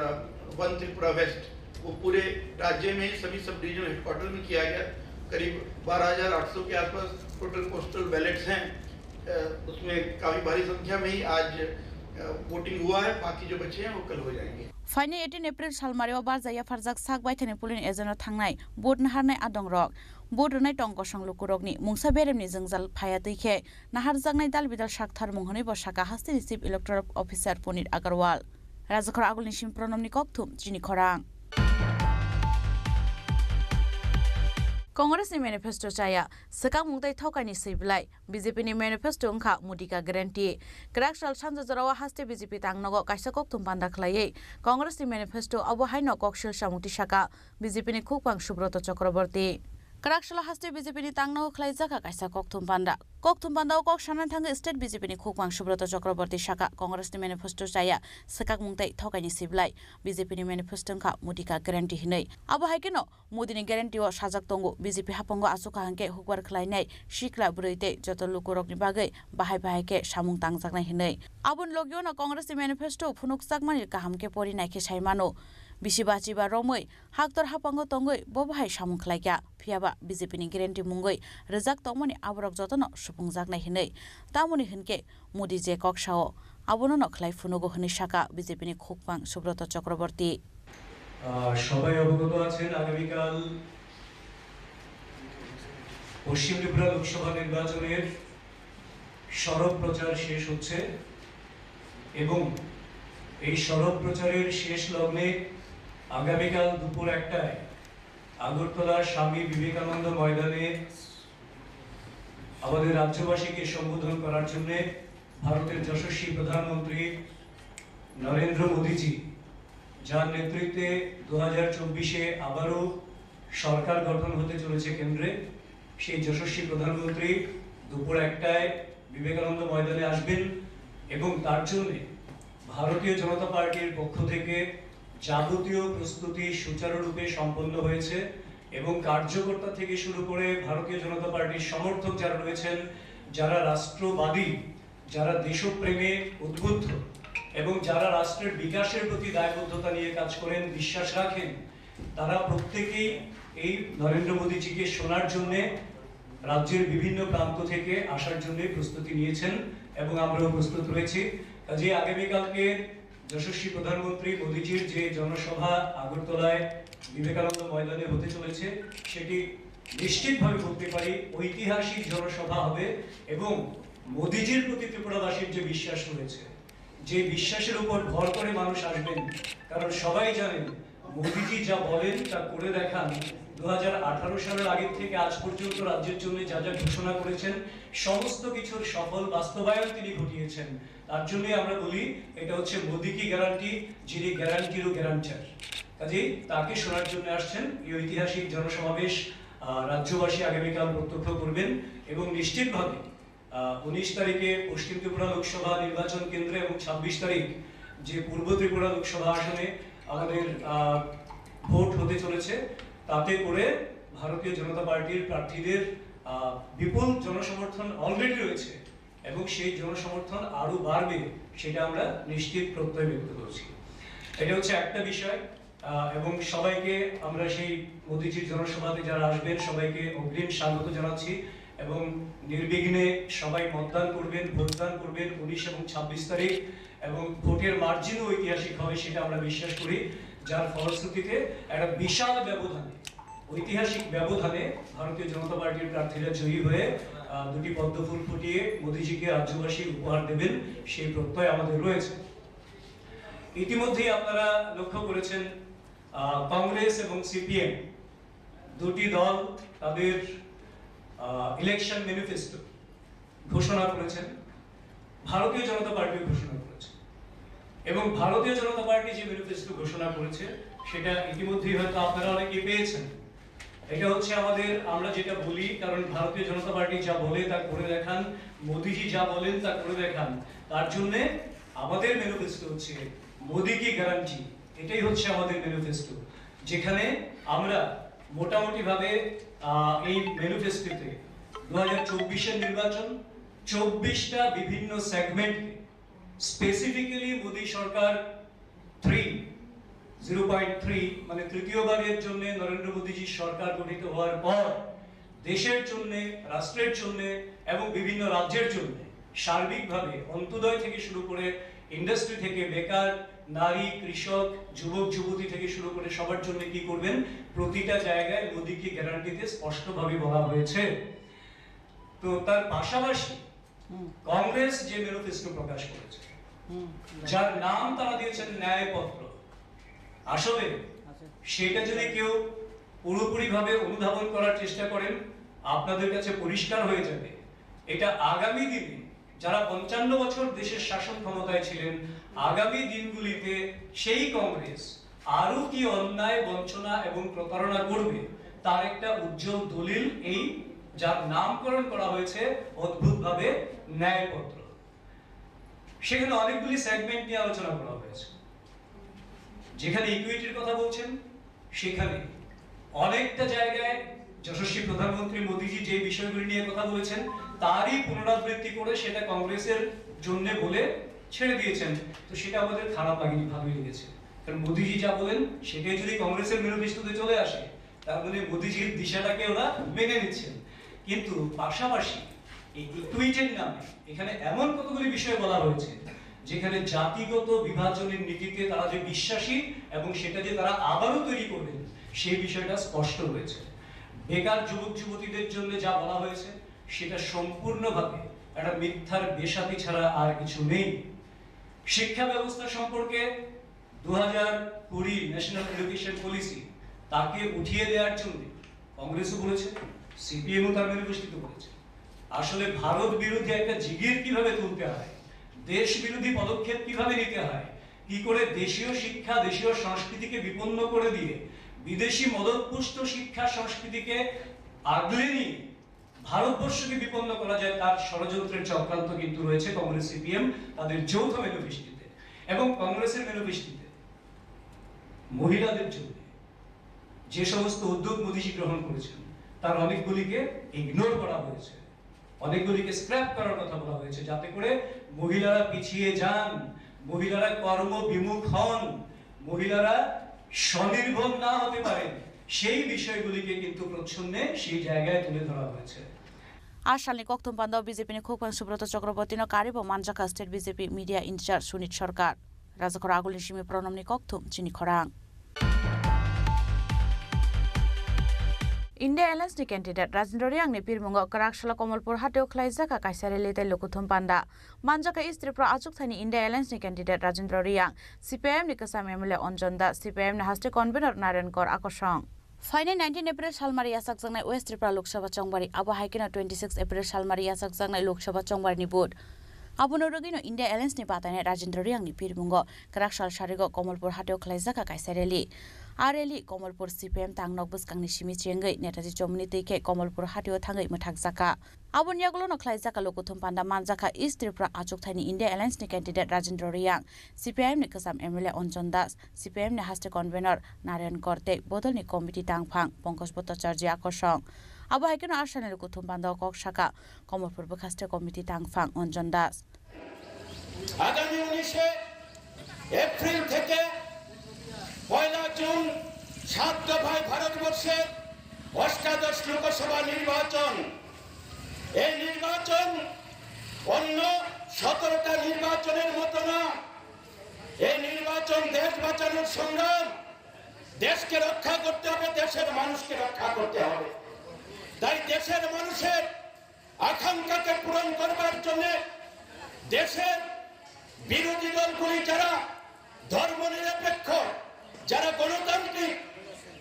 1 त्रिपुरा वेस्ट। वो पूरे राज्य में ही सभी सब डिविजनल हेडक्वार्टर में किया गया। करीब 12,800 के आसपास टोटल पोस्टल बैलेट्स हैं। उसमें काफ़ी भारी संख्या में ही आज वोटिंग हुआ है। बाकी जो बच्चे हैं वो कल हो जाएंगे। फाइने 18 एप्रिल सालमारियाव बारजाया फारजाक सागबाय थानाय पुलिन एजेन्टआव थांनाय भोट नाहारनाय आदं रक भोट होनाय टंक संलुकुरकनि मुंसा बेरेमनि जोंजाल फाया दैखे नाहारजाकनाय दाल बिदाल साकथार मुंहनै बसाका हास्ति रिसिभ इलेक्टोरल अफिसार पुनित आगरवाल राजखर आगुलनिसिम प्रणमनि ककथुम जिनि खरां कांग्रेसनि मेनिफेस्टो चाया सका मुंगताय थौकानि सैबलाय बीजेपीनि मेनिफेस्टो अंखा मुदिका ग्यारेंटी क्राकसाल सानजाजरावा हास्ते बीजेपी तांनगो कायसा कक्तुम बान्दा खलायै कांग्रेसनि मेनिफेस्टो अबहायनो कक्सिल सामुक्ति शाखा बीजेपीनि खुकवां सुब्रत चक्रवर्ती क्राकसाल हास्ते बीजेपीनि तांनगो खलायजाका कायसा कक्तुम बान्दा कक साननानै थाङो स्टेट बीजेपीनि खुकवां सुब्रत चक्रवर्ती शाखा कांग्रेसनि मेनिफेस्टो चाया सका मुंगताय थौकानि सैबलाय बीजेपीनि मेनिफेस्टो अंखा मुदिका ग्यारेंटी हिनै अबहायकेनो मोदीनि ग्यारेंटीओ साजाक तंगो बीजेपी हापंगो आसुका हांके हुकवार खलायनाय शिखला बुरैते जत लुकुरकनि बागै बाहाय सामुं तांजाकनाय हिनै आबुन लगियोनो कांग्रेसनि मेनिफेस्टो फुनुकसाकमानि काहामके परिनायके सायमानो बिसिबाचिबा रमै हाक्तर हापांगो तंगै बबाहाय सामुं खलायग्या फियाबा बीजेपीनि ग्यारेंटी मुंगै रजाक तंमनि आबरक जतनो सुफुंजाकनाय हिनै तामुनि हिनके मोदी जे कक्षाओ आबुनो खलाय फुनुगो हनि शाखा बीजेपीनि खुकवां सुब्रत चक्रवर्ती সবাই অবগত আছেন আগামীকাল পশ্চিম ত্রিপুরা লোকসভা নির্বাচনের সরব প্রচার শেষ হচ্ছে এবং এই সরব প্রচারের শেষ লগ্নে আগামীকাল দুপুর 1টায় আগরতলা স্বামী বিবেকানন্দ ময়দানে আমাদের রাজ্যবাসীকে সম্বোধন করার জন্য ভারতের যশস্বী প্রধানমন্ত্রী নরেন্দ্র মোদীজি যার নেতৃত্বে 2024-এ আবারও সরকার গঠন হতে চলেছে কেন্দ্রে সেই যশস্বী প্রধানমন্ত্রী দুপুর 1টায় বিবেকানন্দ ময়দানে আসবেন এবং তার জন্য ভারতীয় জনতা পার্টির পক্ষ থেকে যাবতীয় প্রস্তুতি সুচারুরূপে সম্পন্ন হয়েছে এবং কার্যকর্তা থেকে শুরু করে ভারতীয় জনতা পার্টির সমর্থক যারা রয়েছেন যারা রাষ্ট্রবাদী যারা দেশপ্রেমে উদ্বুদ্ধ এবং যারা রাষ্ট্রের বিকাশের প্রতি দায়বদ্ধতা নিয়ে কাজ করেন বিশ্বাস রাখেন তারা প্রত্যেকেই এই নরেন্দ্র মোদীজিকে শোনার জন্য রাজ্যের বিভিন্ন প্রান্ত থেকে আসার জন্য প্রস্তুতি নিয়েছেন এবং আমরাও প্রস্তুত রয়েছি কাজে আগামীকালকে যশস্বী প্রধানমন্ত্রী মোদীজির যে জনসভা আগরতলায় বিবেকানন্দ ময়দানে হতে চলেছে সেটি নিশ্চিতভাবে বলতে পারি ঐতিহাসিক জনসভা হবে এবং মোদীজির প্রতি ত্রিপুরাবাসীর যে বিশ্বাস রয়েছে যে বিশ্বাসের উপর ভর করে মানুষ আসবেন কারণ সবাই জানেন মোদীজি যা বলেন তা করে দেখান 2018 সালের আগে থেকে আজ পর্যন্ত রাজ্যের জন্য যা যা ঘোষণা করেছেন সমস্ত কিছুর সফল বাস্তবায়ন তিনি ঘটিয়েছেন তার জন্যই আমরা বলি এটা হচ্ছে মোদী কি গ্যারান্টি যিনি গ্যারান্টিরও গ্যারান্টার কাজেই তাকে শোনার জন্য আসছেন এই ঐতিহাসিক জনসমাবেশ রাজ্যবাসী আগামীকাল প্রত্যক্ষ করবেন এবং নিশ্চিতভাবে 19 তারিখে পশ্চিম ত্রিপুরা লোকসভা নির্বাচন কেন্দ্রে এবং 26 তারিখ যে পূর্ব ত্রিপুরা লোকসভা আসনে আমাদের ভোট হতে চলেছে তাতে করে ভারতীয় জনতা পার্টির প্রার্থীদের বিপুল জনসমর্থন অলরেডি রয়েছে এবং সেই জনসমর্থন আরো বাড়বে সেটা আমরা নিশ্চিত প্রত্যয় ব্যক্ত করছি এটা হচ্ছে একটা বিষয় এবং সবাইকে আমরা সেই মোদীজির জনসভাতে যারা আসবেন সবাইকে অগ্রিম স্বাগত জানাচ্ছি এবং নির্বিঘ্নে সবাই মতদান করবেন ভোটদান করবেন 19 এবং 26 তারিখ এবং ভোটের মার্জিনও ঐতিহাসিক হবে সেটা আমরা বিশ্বাস করি যার ফলশ্রুতিতে একটা বিশাল ব্যবধানে ঐতিহাসিক ব্যবধানে ভারতীয় জনতা পার্টির প্রার্থীরা জয়ী হয়ে দুটি পদ্মফুল ফুটিয়ে মোদীজিকে রাজ্যবাসী উপহার দেবেন সেই প্রত্যয় আমাদের রয়েছে ইতিমধ্যেই আপনারা লক্ষ্য করেছেন কংগ্রেস এবং সিপিএম দুটি দল তাদের ইলেকশন ম্যানিফেস্টো ঘোষণা করেছেন ভারতীয় জনতা পার্টি ঘোষণা করেছে এবং ভারতীয় জনতা পার্টি যে ম্যানিফেস্টো ঘোষণা করেছে সেটা ইতিমধ্যেই হয়তো আপনারা অনেকেই পেয়েছেন এটা হচ্ছে আমাদের আমরা যেটা বলি কারণ ভারতীয় জনতা পার্টি যা বলে তা করে দেখান মোদীজি যা বলেন তা করে দেখান তার জন্য আমাদের ম্যানিফেস্টো হচ্ছে মোদী কি গ্যারান্টি এটাই হচ্ছে আমাদের ম্যানিফেস্টো যেখানে আমরা মোটামুটি ভাবে এই ম্যানিফেস্টোতে 2024 এর নির্বাচন 24টা বিভিন্ন সেগমেন্ট স্পেসিফিক্যালি মোদী সরকার 0.3 মানে তৃতীয়বারের জন্য নরেন্দ্র মোদীজির সরকার গঠিত হওয়ার পর দেশের জন্য রাষ্ট্রের জন্য এবং বিভিন্ন রাজ্যের জন্য সার্বিকভাবে অন্তোদয় থেকে শুরু করে ইন্ডাস্ট্রি থেকে বেকার নারী কৃষক যুবক যুবতী থেকে শুরু করে সবার জন্য কি করবেন প্রতিটা জায়গায় মোদী কি গ্যারান্টিতে স্পষ্টভাবে বলা হয়েছে তো তার পাশাপাশি কংগ্রেস যে ম্যানিফেস্টো প্রকাশ করেছে যার নাম তারা দিয়েছেন ন্যায়পত্র আসলে সেটা যদি কেউ পুরোপুরিভাবে অনুধাবন করার চেষ্টা করেন, আপনাদের কাছে পরিষ্কার হয়ে যাবে এটা আগামী দিনে যারা 55 বছর দেশের শাসন ক্ষমতায় ছিলেন, আগামী দিনগুলিতে সেই কংগ্রেস আরো কি অন্যায়, বঞ্চনা এবং প্রতারণা করবে তার একটা উজ্জ্বল দলিল এই যার নামকরণ করা হয়েছে অদ্ভুতভাবে ন্যায়পত্র। সেখানে অনেকগুলি সেগমেন্ট নিয়ে আলোচনা করা হয়েছে। যেখানে ইকুইটির কথা বলছেন সেখানে অনেকটা জায়গায় যশস্বী প্রধানমন্ত্রী মোদীজি যে বিষয়গুলি নিয়ে কথা বলেছেন তারই পুনরাবৃত্তি করে সেটা কংগ্রেসের জন্য বলে ছেড়ে দিয়েছেন। তো সেটা আমাদের খারাপ লাগেনি, ভালোই লেগেছে। কারণ মোদীজি যা বলেন সেটাই যদি কংগ্রেসের ম্যানিফেস্টোতে চলে আসে তার মানে মোদীজির দিশাটাকে ওরা মেনে নিচ্ছেন। কিন্তু পাশাপাশি এই ইকুইটির নামে এখানে এমন কতগুলি বিষয় বলা হয়েছে যেখানে জাতিগত বিভাজনের নীতিতে তারা যে বিশ্বাসী এবং সেটা যে তারা আবারও তৈরি করবেন সেই বিষয়টা স্পষ্ট হয়েছে। বেকার যুবক যুবতীদের জন্য যা বলা হয়েছে সেটা সম্পূর্ণভাবে একটা মিথ্যার বেসাতি ছাড়া আর কিছু নেই। শিক্ষা ব্যবস্থা সম্পর্কে 2020 ন্যাশনাল এডুকেশন পলিসি তাকে উঠিয়ে দেওয়ার জন্য কংগ্রেসও বলেছে, সিপিএমও তার ম্যানিফেস্টোতে বলেছে। আসলে ভারত বিরোধী একটা জিগির কিভাবে তুলতে হয়, দেশ বিরোধী পদক্ষেপ কিভাবে নিতে হয়, কি করে দেশীয় শিক্ষা দেশীয় সংস্কৃতিকে বিপন্ন করে দিয়ে বিদেশি মদতপুষ্ট শিক্ষা সংস্কৃতিকে আগলে নিয়ে ভারতবর্ষকে বিপন্ন করা যায় তার ষড়যন্ত্রের চক্রান্ত কিন্তু রয়েছে কংগ্রেস সিপিএম তাদের যৌথ ম্যানিফেস্টোতে। এবং কংগ্রেসের ম্যানিফেস্টোতে মহিলাদের জন্য যে সমস্ত উদ্যোগ মোদীজি গ্রহণ করেছেন তার অনেকগুলিকে ইগনোর করা হয়েছে, অনেকগুলিকে স্ক্র্যাপ করার কথা বলা হয়েছে, যাতে করে মহিলারা পিছিয়ে যান, মহিলারা কর্ম বিমুখ হন, মহিলারা স্বনির্ভর না হতে পারেন। সেই বিষয়গুলিকে কিন্তু প্রচ্ছন্নে সেই জায়গায় তুলে ধরা হয়েছে। আসালনি কক্তম বান্দাও বিজেপি খোকন সুব্রত চক্রবর্তী কারিব মানজাকা state BJP media in charge Sunit Sarkar রাজাখর আগুলিন সিমি প্রণমনি কক্তম চিনি খরাং। India Alliance ni candidate Rajendra Riang ni Pirmungo Karakshla Komalpur Hateo Khlaijaka Kaisare Lete Lokuthum Panda Manjaka East Tripura Achuk Thani India Alliance ni candidate Rajendra Riang CPM ni Kasam MLA Onjon Das CPM ni Haste Convener Naren Kor Akosong Final 19 April Salmari Yasak Jangnai West Tripura Lok Sabha Chongbari Abo Haikena 26 April Salmari Yasak Jangnai Lok Sabha Chongbari ni Bud Abunodogino India Alliance ni Patane Rajendra Riang ni Pirmungo Karakshal Sharigo Komalpur Hateo Khlaijaka Kaisare Li Areli Komalpur CPM Tangnok Buskangni Simi Chengai Netaji Chomni Teke Komalpur Hatio Thangai Mathak Zaka Abun Yaglo no Khlaijaka Lokuthum Panda Manjaka East Tripura Achuk Thani India Alliance ni candidate Rajendra Riang CPM ni Kasam MLA Onjon Das CPM ni Haste Convener Naren Korte Bodol ni Committee Tangphang Pankaj Bhattacharya Akosong Abo Haikeno Asane Lokuthum Panda Kok Shaka Komalpur Bhaste Committee Tangphang Onjon Das আগামী 19 April থেকে 1 June 7 দফায় ভারতবর্ষের অষ্টাদশ লোকসভা নির্বাচন। এই নির্বাচন অন্য 17টা নির্বাচনের মতো না। এই নির্বাচন দেশ বাঁচানোর সংগ্রাম, দেশকে রক্ষা করতে হবে, দেশের মানুষকে রক্ষা করতে হবে। তাই দেশের মানুষের আকাঙ্ক্ষাকে পূরণ করবার জন্য দেশের বিরোধী দলগুলি যারা ধর্মনিরপেক্ষ, যারা গণতান্ত্রিক,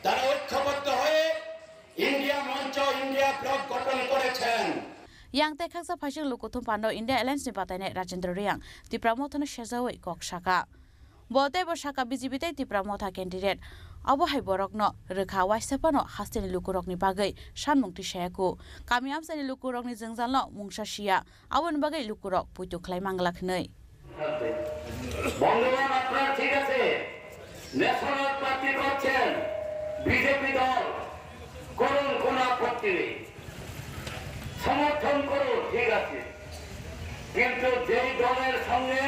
তারা ঐক্যবদ্ধ হয়ে ইন্ডিয়া মঞ্চ ইন্ডিয়া ব্লক গঠন করেছেন। Yang Tekaksa Phashing Lokuthum Pando India Alliance ni Patane Rajendra Riang Tipramotana Shezawai Kok Shaka Bote Bo Shaka BJP te Tipramotha candidate Abo Hai Borokno Rekha Waisapano Hasteni Lukurok ni Bagai Shanmung ti Shayaku Kamiam Sani Lukurok ni Jengzalno Mungsha Shia Awon Bagai Lukurok Puitu Klai Manglak Nei বন্ধুগণ আপনারা ঠিক আছে, national party করছেন, BJP দল করুন, কোন আপত্তি নেই, সমর্থন করুন, ঠিক আছে। কিন্তু যেই দলের সঙ্গে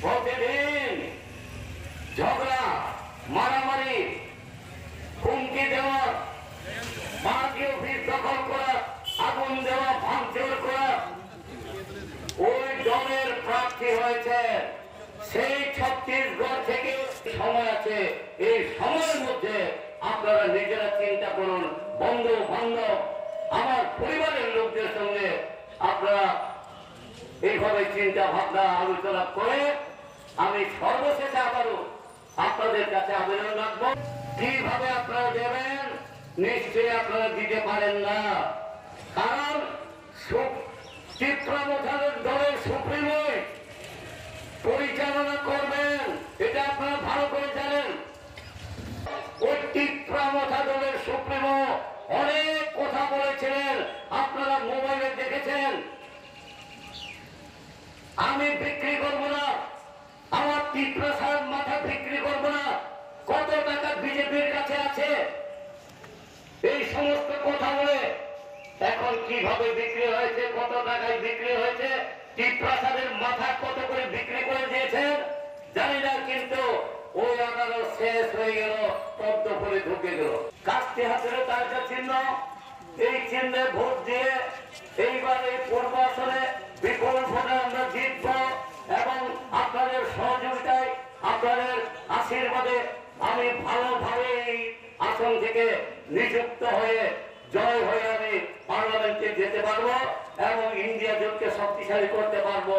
প্রতিদিন ঝগড়া মারামারি হুমকি দেওয়া, পার্টি অফিস দখল করা, আগুন দেওয়া, ভাঙচুর করা, ওই দলের প্রার্থী হয়েছে, সেই ছত্তিশগড় থেকে সময় আছে। এই সময়ের মধ্যে আপনারা নিজেরা চিন্তা করুন, বন্ধু বান্ধব আমার পরিবারের লোকদের সঙ্গে আপনারা এইভাবে চিন্তা ভাবনা আলোচনা করে আমি সর্বশেষে আবারও আপনাদের কাছে আবেদন রাখবো, কিভাবে আপনারা দেবেন নিশ্চয়ই আপনারা দিতে পারেন না, কারণ চিত্রামথানের দলের সুপ্রিমো পরিচালনা করবেন, এটা আপনারা ভালো করে জানেন। ওই চিত্রামথা দলের সুপ্রিমো অনেক কথা বলেছিলেন, আপনারা মোবাইলে দেখেছেন। আমি বিক্রি করব না, আমার তীব্রসার মাথা বিক্রি করব না, কত টাকা বিজেপির কাছে আছে, এই সমস্ত কথা বলে এখন কিভাবে বিক্রি হয়েছে, কত টাকায় বিক্রি হয়েছে, তীব্রসারের মাথা কত করে বিক্রি করে দিয়েছেন জানি না, কিন্তু ওই আদালত শেষ হয়ে গেল, পদ্ম করে ঢুকে গেল। কাস্তে হাতের তারকা চিহ্ন, এই চিহ্নে ভোট দিয়ে এইবার এই পূর্ব আসনে বিপুল ভোটে আমরা জিতব এবং আপনাদের সহযোগিতায়, আপনাদের আশীর্বাদে আমি ভালোভাবে এই আসন থেকে নিযুক্ত হয়ে জয় হয়ে আমি পার্লামেন্টে যেতে পারবো এবং ইন্ডিয়া জোটকে শক্তিশালী করতে পারবো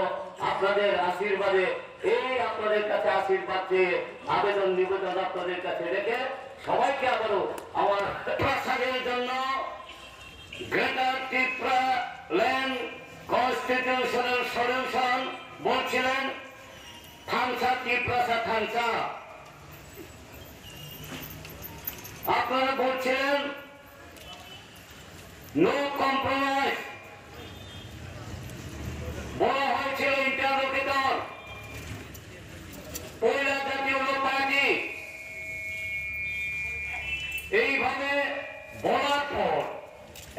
আপনাদের আশীর্বাদে। এই আপনাদের কাছে আশীর্বাদ চেয়ে আবেদন নিবেদন আপনাদের কাছে রেখে সবাইকে আবারও আমার প্রসাদের জন্য greater Tripura land constitutional solution বলছিলেন থানসা ত্রিপ্রাসা থানসা, আপনারা বলছিলেন নো কম্প্রোমাইজ, বলা হয়েছিল ইন্টারলোকেটর পয়লা জাতীয় লোক পার্টি। এইভাবে বলার পর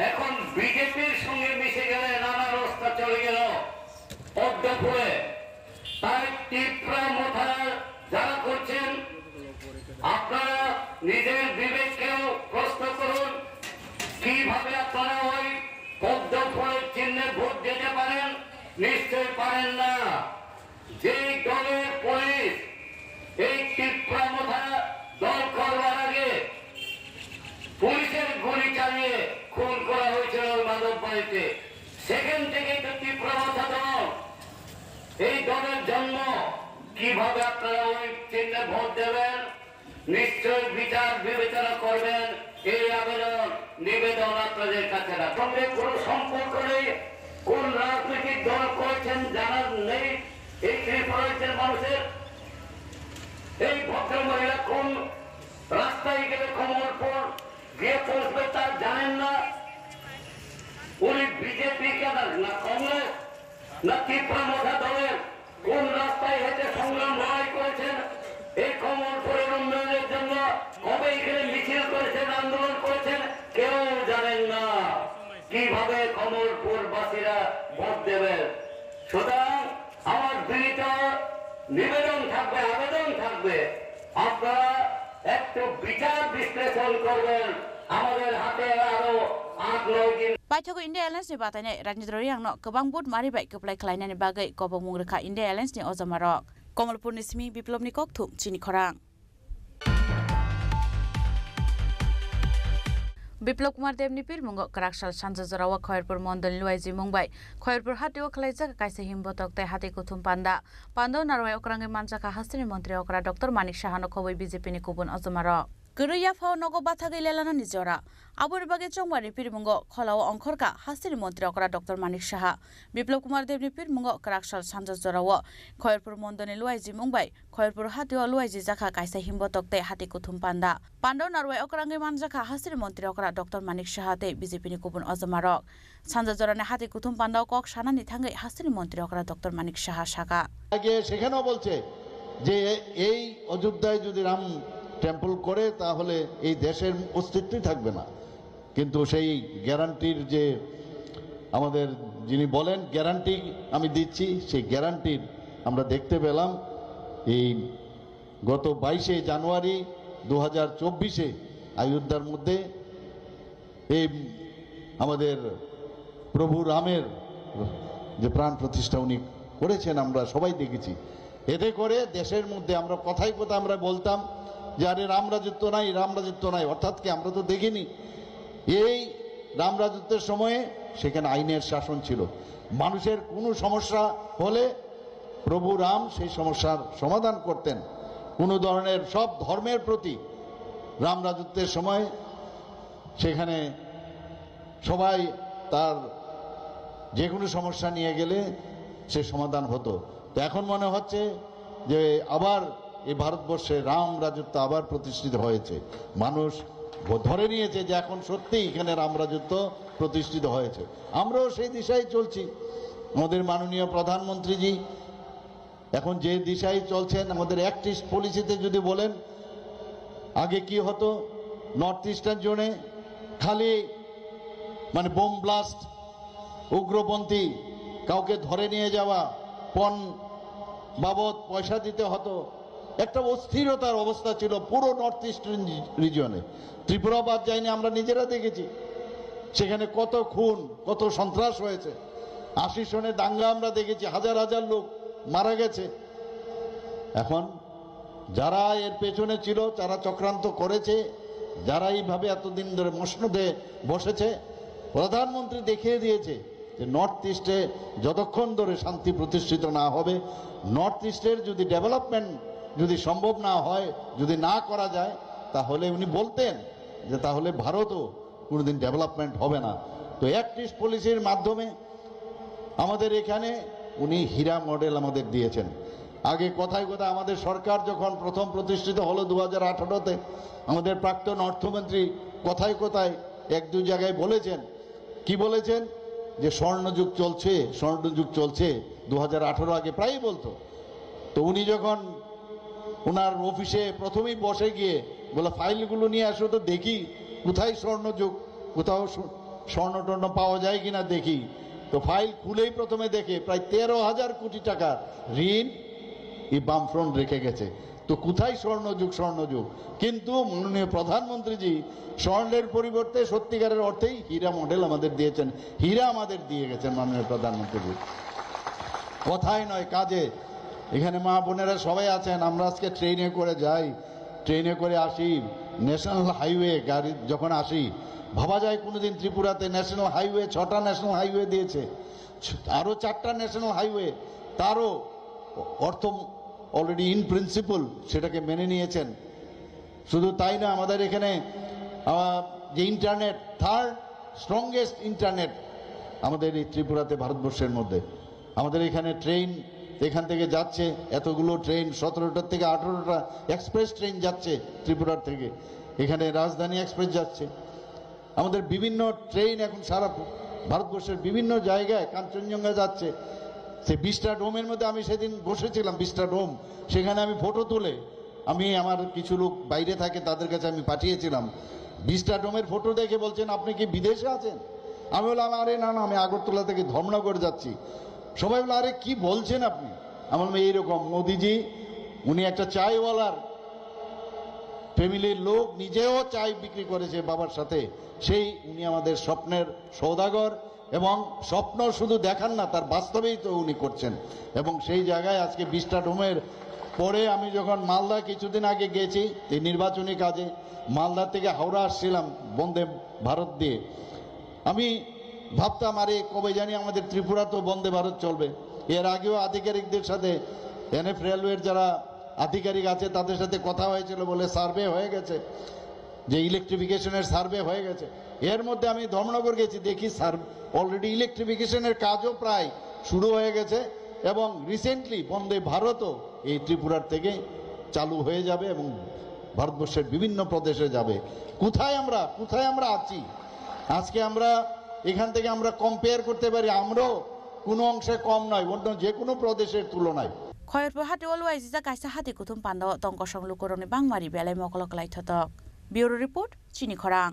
এখন বিজেপির সঙ্গে মিশে গেলে নানা রাস্তা চলে গেল পদ্মপুরে। তাই ত্রিপুরা মোথা যারা করছেন আপনারা নিজের বিবেককেও প্রশ্ন করুন, কিভাবে আপনারা ওই পদ্মফুলের চিহ্নে ভোট দিতে পারেন? নিশ্চয়ই পারেন না। যে দলের পুলিশ এই ত্রিপুরা মোথা দল করবার আগে পুলিশের গুলি চালিয়ে খুন করা হয়েছিল মাধব বাড়িতে, সেখান থেকে তো ত্রিপুরা মোথা দল, এই দলের জন্ম। কিভাবে আপনারা ওই চিহ্নে ভোট দেবেন? নিশ্চয় বিচার বিবেচনা করবেন। এই আবেদন নিবেদন আপনাদের কাছে না। সঙ্গে কোন সম্পর্ক নেই, কোন রাজনৈতিক দল করেছেন জানার নেই এই ত্রিপুরার মানুষের। এই ভদ্র মহিলা কোন রাস্তায় গেলে কমলপুর গিয়ে পৌঁছবে তা জানেন না। উনি বিজেপি কে না কংগ্রেস না ত্রিপুরা মোথা দলের কোন রাস্তায় হেঁটে সংগ্রাম লড়াই করেছেন এই কমলপুরের উন্নয়নের জন্য, কবে এখানে মিছিল করেছেন, আন্দোলন করেছেন, কেউ জানেন না। কিভাবে কমলপুর বাসীরা ভোট দেবেন? সুতরাং আমার বিনীত নিবেদন থাকবে, আবেদন থাকবে, আপনারা একটু বিচার বিশ্লেষণ করবেন। আমাদের হাতে আরো 8-9 দিন। Paithago India Alliance ni batanai Ranjit Royang no kebang bud mari bai keplai kelainani bagai kobong mungrekha India Alliance ni Ozamarok. Komalpur Nismi Biplop ni Kokthum Chini Khorang. Biplop Kumar Dev ni pir mungo Karakshal Sanja Zorawa Khairpur Mondal Luaiji Mumbai Khairpur Hatio Khlaijak kaise himbotok te hati kuthum panda Pando Narwai Okrange Manjaka Hastini Montri Okra Dr. Manik Shahano Khoboi BJP ni Kubun Ozamarok. Geruya phao nogo batha gailelana nijora abur bage chongmari pirmungo kholao ongkhorka hastini montri okra Dr. Manik Shaha Biplop Kumar Dev ni pirmungo Karakshal Sanja Zorawo Khairpur Mondoni Luaiji Mumbai Khairpur Hatio Luaiji Jakha kaisa himbotokte hati kuthum panda Pando Narwai Okrange Manjaka hastini montri okra Dr. Manik Shaha te BJP ni kubun Ozamarok Sanja Zorane hati kuthum panda kok sanani thangai hastini montri okra Dr. Manik Shaha shaka আগে সেখানেও বলছে যে এই অযোধ্যায় যদি Ram temple করে তাহলে এই দেশের অস্তিত্বই থাকবে না, কিন্তু সেই গ্যারান্টির যে আমাদের যিনি বলেন গ্যারান্টি আমি দিচ্ছি, সেই গ্যারান্টির আমরা দেখতে পেলাম এই গত 22শে জানুয়ারি 2024-এ অযোধ্যার মধ্যে এই আমাদের প্রভু রামের যে প্রাণ প্রতিষ্ঠা উনি করেছেন আমরা সবাই দেখেছি। এতে করে দেশের মধ্যে আমরা কথায় কথায় আমরা বলতাম যে আরে রাম রাজত্ব নাই, রাম রাজত্ব নাই, অর্থাৎ কি আমরা তো দেখিনি এই রাম রাজত্বের সময়ে সেখানে আইনের শাসন ছিল। মানুষের কোনো সমস্যা হলে প্রভু রাম সেই সমস্যার সমাধান করতেন। কোনো ধরনের সব ধর্মের প্রতি রাম রাজত্বের সময় সেখানে সবাই তার যে কোনো সমস্যা নিয়ে গেলে সে সমাধান হতো। তো এখন মনে হচ্ছে যে আবার এই ভারতবর্ষে রাম রাজত্ব আবার প্রতিষ্ঠিত হয়েছে। মানুষ ধরে নিয়েছে যে এখন সত্যিই এখানে রাম রাজত্ব প্রতিষ্ঠিত হয়েছে। আমরাও সেই দিশায় চলছি। আমাদের মাননীয় প্রধানমন্ত্রীজি এখন যে দিশায় চলছেন, আমাদের অ্যাক্ট ইস্ট পলিসিতে যদি বলেন, আগে কি হতো, নর্থ ইস্টার্ন জোনে খালি মানে বোম ব্লাস্ট, উগ্রপন্থী কাউকে ধরে নিয়ে যাওয়া, পণ বাবদ পয়সা দিতে হতো, একটা অস্থিরতার অবস্থা ছিল পুরো নর্থ ইস্টার্ন রিজিয়নে। ত্রিপুরা বাদ যায়নি, আমরা নিজেরা দেখেছি সেখানে কত খুন, কত সন্ত্রাস হয়েছে। 80 সনে দাঙ্গা আমরা দেখেছি, হাজার হাজার লোক মারা গেছে। এখন যারা এর পেছনে ছিল, যারা চক্রান্ত করেছে, যারা এইভাবে এতদিন ধরে মসনদে বসেছে, প্রধানমন্ত্রী দেখিয়ে দিয়েছে যে নর্থ ইস্টে যতক্ষণ ধরে শান্তি প্রতিষ্ঠিত না হবে, নর্থ ইস্টের যদি ডেভেলপমেন্ট যদি সম্ভব না হয়, যদি না করা যায়, তাহলে উনি বলতেন যে তাহলে ভারতও কোনোদিন ডেভেলপমেন্ট হবে না। তো অ্যাক্ট ইস্ট পলিসির মাধ্যমে আমাদের এখানে উনি হীরা মডেল আমাদের দিয়েছেন। আগে কথায় কথায় আমাদের সরকার যখন প্রথম প্রতিষ্ঠিত হলো 2018-তে, আমাদের প্রাক্তন অর্থমন্ত্রী কথায় কথায় 1-2 জায়গায় বলেছেন, কি বলেছেন, যে স্বর্ণযুগ চলছে, স্বর্ণযুগ চলছে। 2018 আগে প্রায়ই বলতো। তো উনি যখন ওনার অফিসে প্রথমেই বসে গিয়ে বলে ফাইলগুলো নিয়ে আসো তো দেখি কোথায় স্বর্ণযুগ, কোথাও স্বর্ণ টর্ণ পাওয়া যায় কিনা দেখি। তো ফাইল খুলেই প্রথমে দেখে প্রায় 13,000 কোটি টাকা ঋণ এই বামফ্রন্ট রেখে গেছে। তো কোথায় স্বর্ণযুগ, স্বর্ণযুগ? কিন্তু মাননীয় প্রধানমন্ত্রীজি স্বর্ণের পরিবর্তে সত্যিকারের অর্থেই হীরা মডেল আমাদের দিয়েছেন, হীরা আমাদের দিয়ে গেছেন মাননীয় প্রধানমন্ত্রীজি। কথায় নয়, কাজে। এখানে মা বোনেরা সবাই আছেন, আমরা আজকে ট্রেনে করে যাই, ট্রেনে করে আসি, ন্যাশনাল হাইওয়ে গাড়ি যখন আসি, ভাবা যায় কোনোদিন ত্রিপুরাতে ন্যাশনাল হাইওয়ে 6টা ন্যাশনাল হাইওয়ে দিয়েছে, আরও 4টা ন্যাশনাল হাইওয়ে, তারও অর্থ অলরেডি ইন প্রিন্সিপল সেটাকে মেনে নিয়েছেন। শুধু তাই না, আমাদের এখানে যে ইন্টারনেট, 3rd স্ট্রংগেস্ট ইন্টারনেট আমাদের এই ত্রিপুরাতে, ভারতবর্ষের মধ্যে। আমাদের এখানে ট্রেন এখান থেকে যাচ্ছে, এতগুলো ট্রেন, 17টা থেকে 18টা এক্সপ্রেস ট্রেন যাচ্ছে ত্রিপুরার থেকে। এখানে রাজধানী এক্সপ্রেস যাচ্ছে। আমাদের বিভিন্ন ট্রেন এখন সারা ভারতবর্ষের বিভিন্ন জায়গায়, কাঞ্চনজঙ্ঘা যাচ্ছে। সেই 20টা ডোমের মধ্যে আমি সেদিন বসেছিলাম, 20টা ডোম, সেখানে আমি ফটো তুলে আমি আমার কিছু লোক বাইরে থাকে তাদের কাছে আমি পাঠিয়েছিলাম। 20টা ডোমের ফটো দেখে বলছেন আপনি কি বিদেশে আছেন? আমি বললাম আরে না না, আমি আগরতলা থেকে ধর্মনগর যাচ্ছি। সবাই বলে আরে কি বলছেন আপনি? আমার এইরকম মোদিজি, উনি একটা চায়ওয়ালার ফ্যামিলির লোক, নিজেও চাই বিক্রি করেছে বাবার সাথে, সেই উনি আমাদের স্বপ্নের সৌদাগর। এবং স্বপ্ন শুধু দেখান না, তার বাস্তবেই তো উনি করছেন। এবং সেই জায়গায় আজকে 20টা ডোমের পরে আমি যখন মালদা কিছুদিন আগে গেছি এই নির্বাচনী কাজে, মালদা থেকে হাওড়া আসছিলাম বন্দে ভারত দিয়ে, আমি ভাবতাম আরে কবে জানি আমাদের ত্রিপুরা তো বন্দে ভারত চলবে। এর আগেও আধিকারিকদের সাথে, এনএফ রেলওয়ের যারা আধিকারিক আছে তাদের সাথে কথা হয়েছিল, বলে সার্ভে হয়ে গেছে, যে ইলেকট্রিফিকেশনের সার্ভে হয়ে গেছে। এর মধ্যে আমি ধর্মনগর গেছি, দেখি অলরেডি ইলেকট্রিফিকেশনের কাজও প্রায় শুরু হয়ে গেছে। এবং রিসেন্টলি বন্দে ভারতও এই ত্রিপুরার থেকে চালু হয়ে যাবে এবং ভারতবর্ষের বিভিন্ন প্রদেশে যাবে। কোথায় আমরা আছি আজকে? আমরা এখান থেকে আমরা কম্পেয়ার করতে পারি, আমরাও কোনো অংশে কম নয় অন্য যে কোনো প্রদেশের তুলনায়। খয়রপুর হাতে অলওয়াই জিজা কাইসা হাতে কুতুম পান্দ তঙ্ক সংলুকরণে বাংমারি বেলায় মকলকলাই থতক। ব্যুরো রিপোর্ট চিনি খরাং।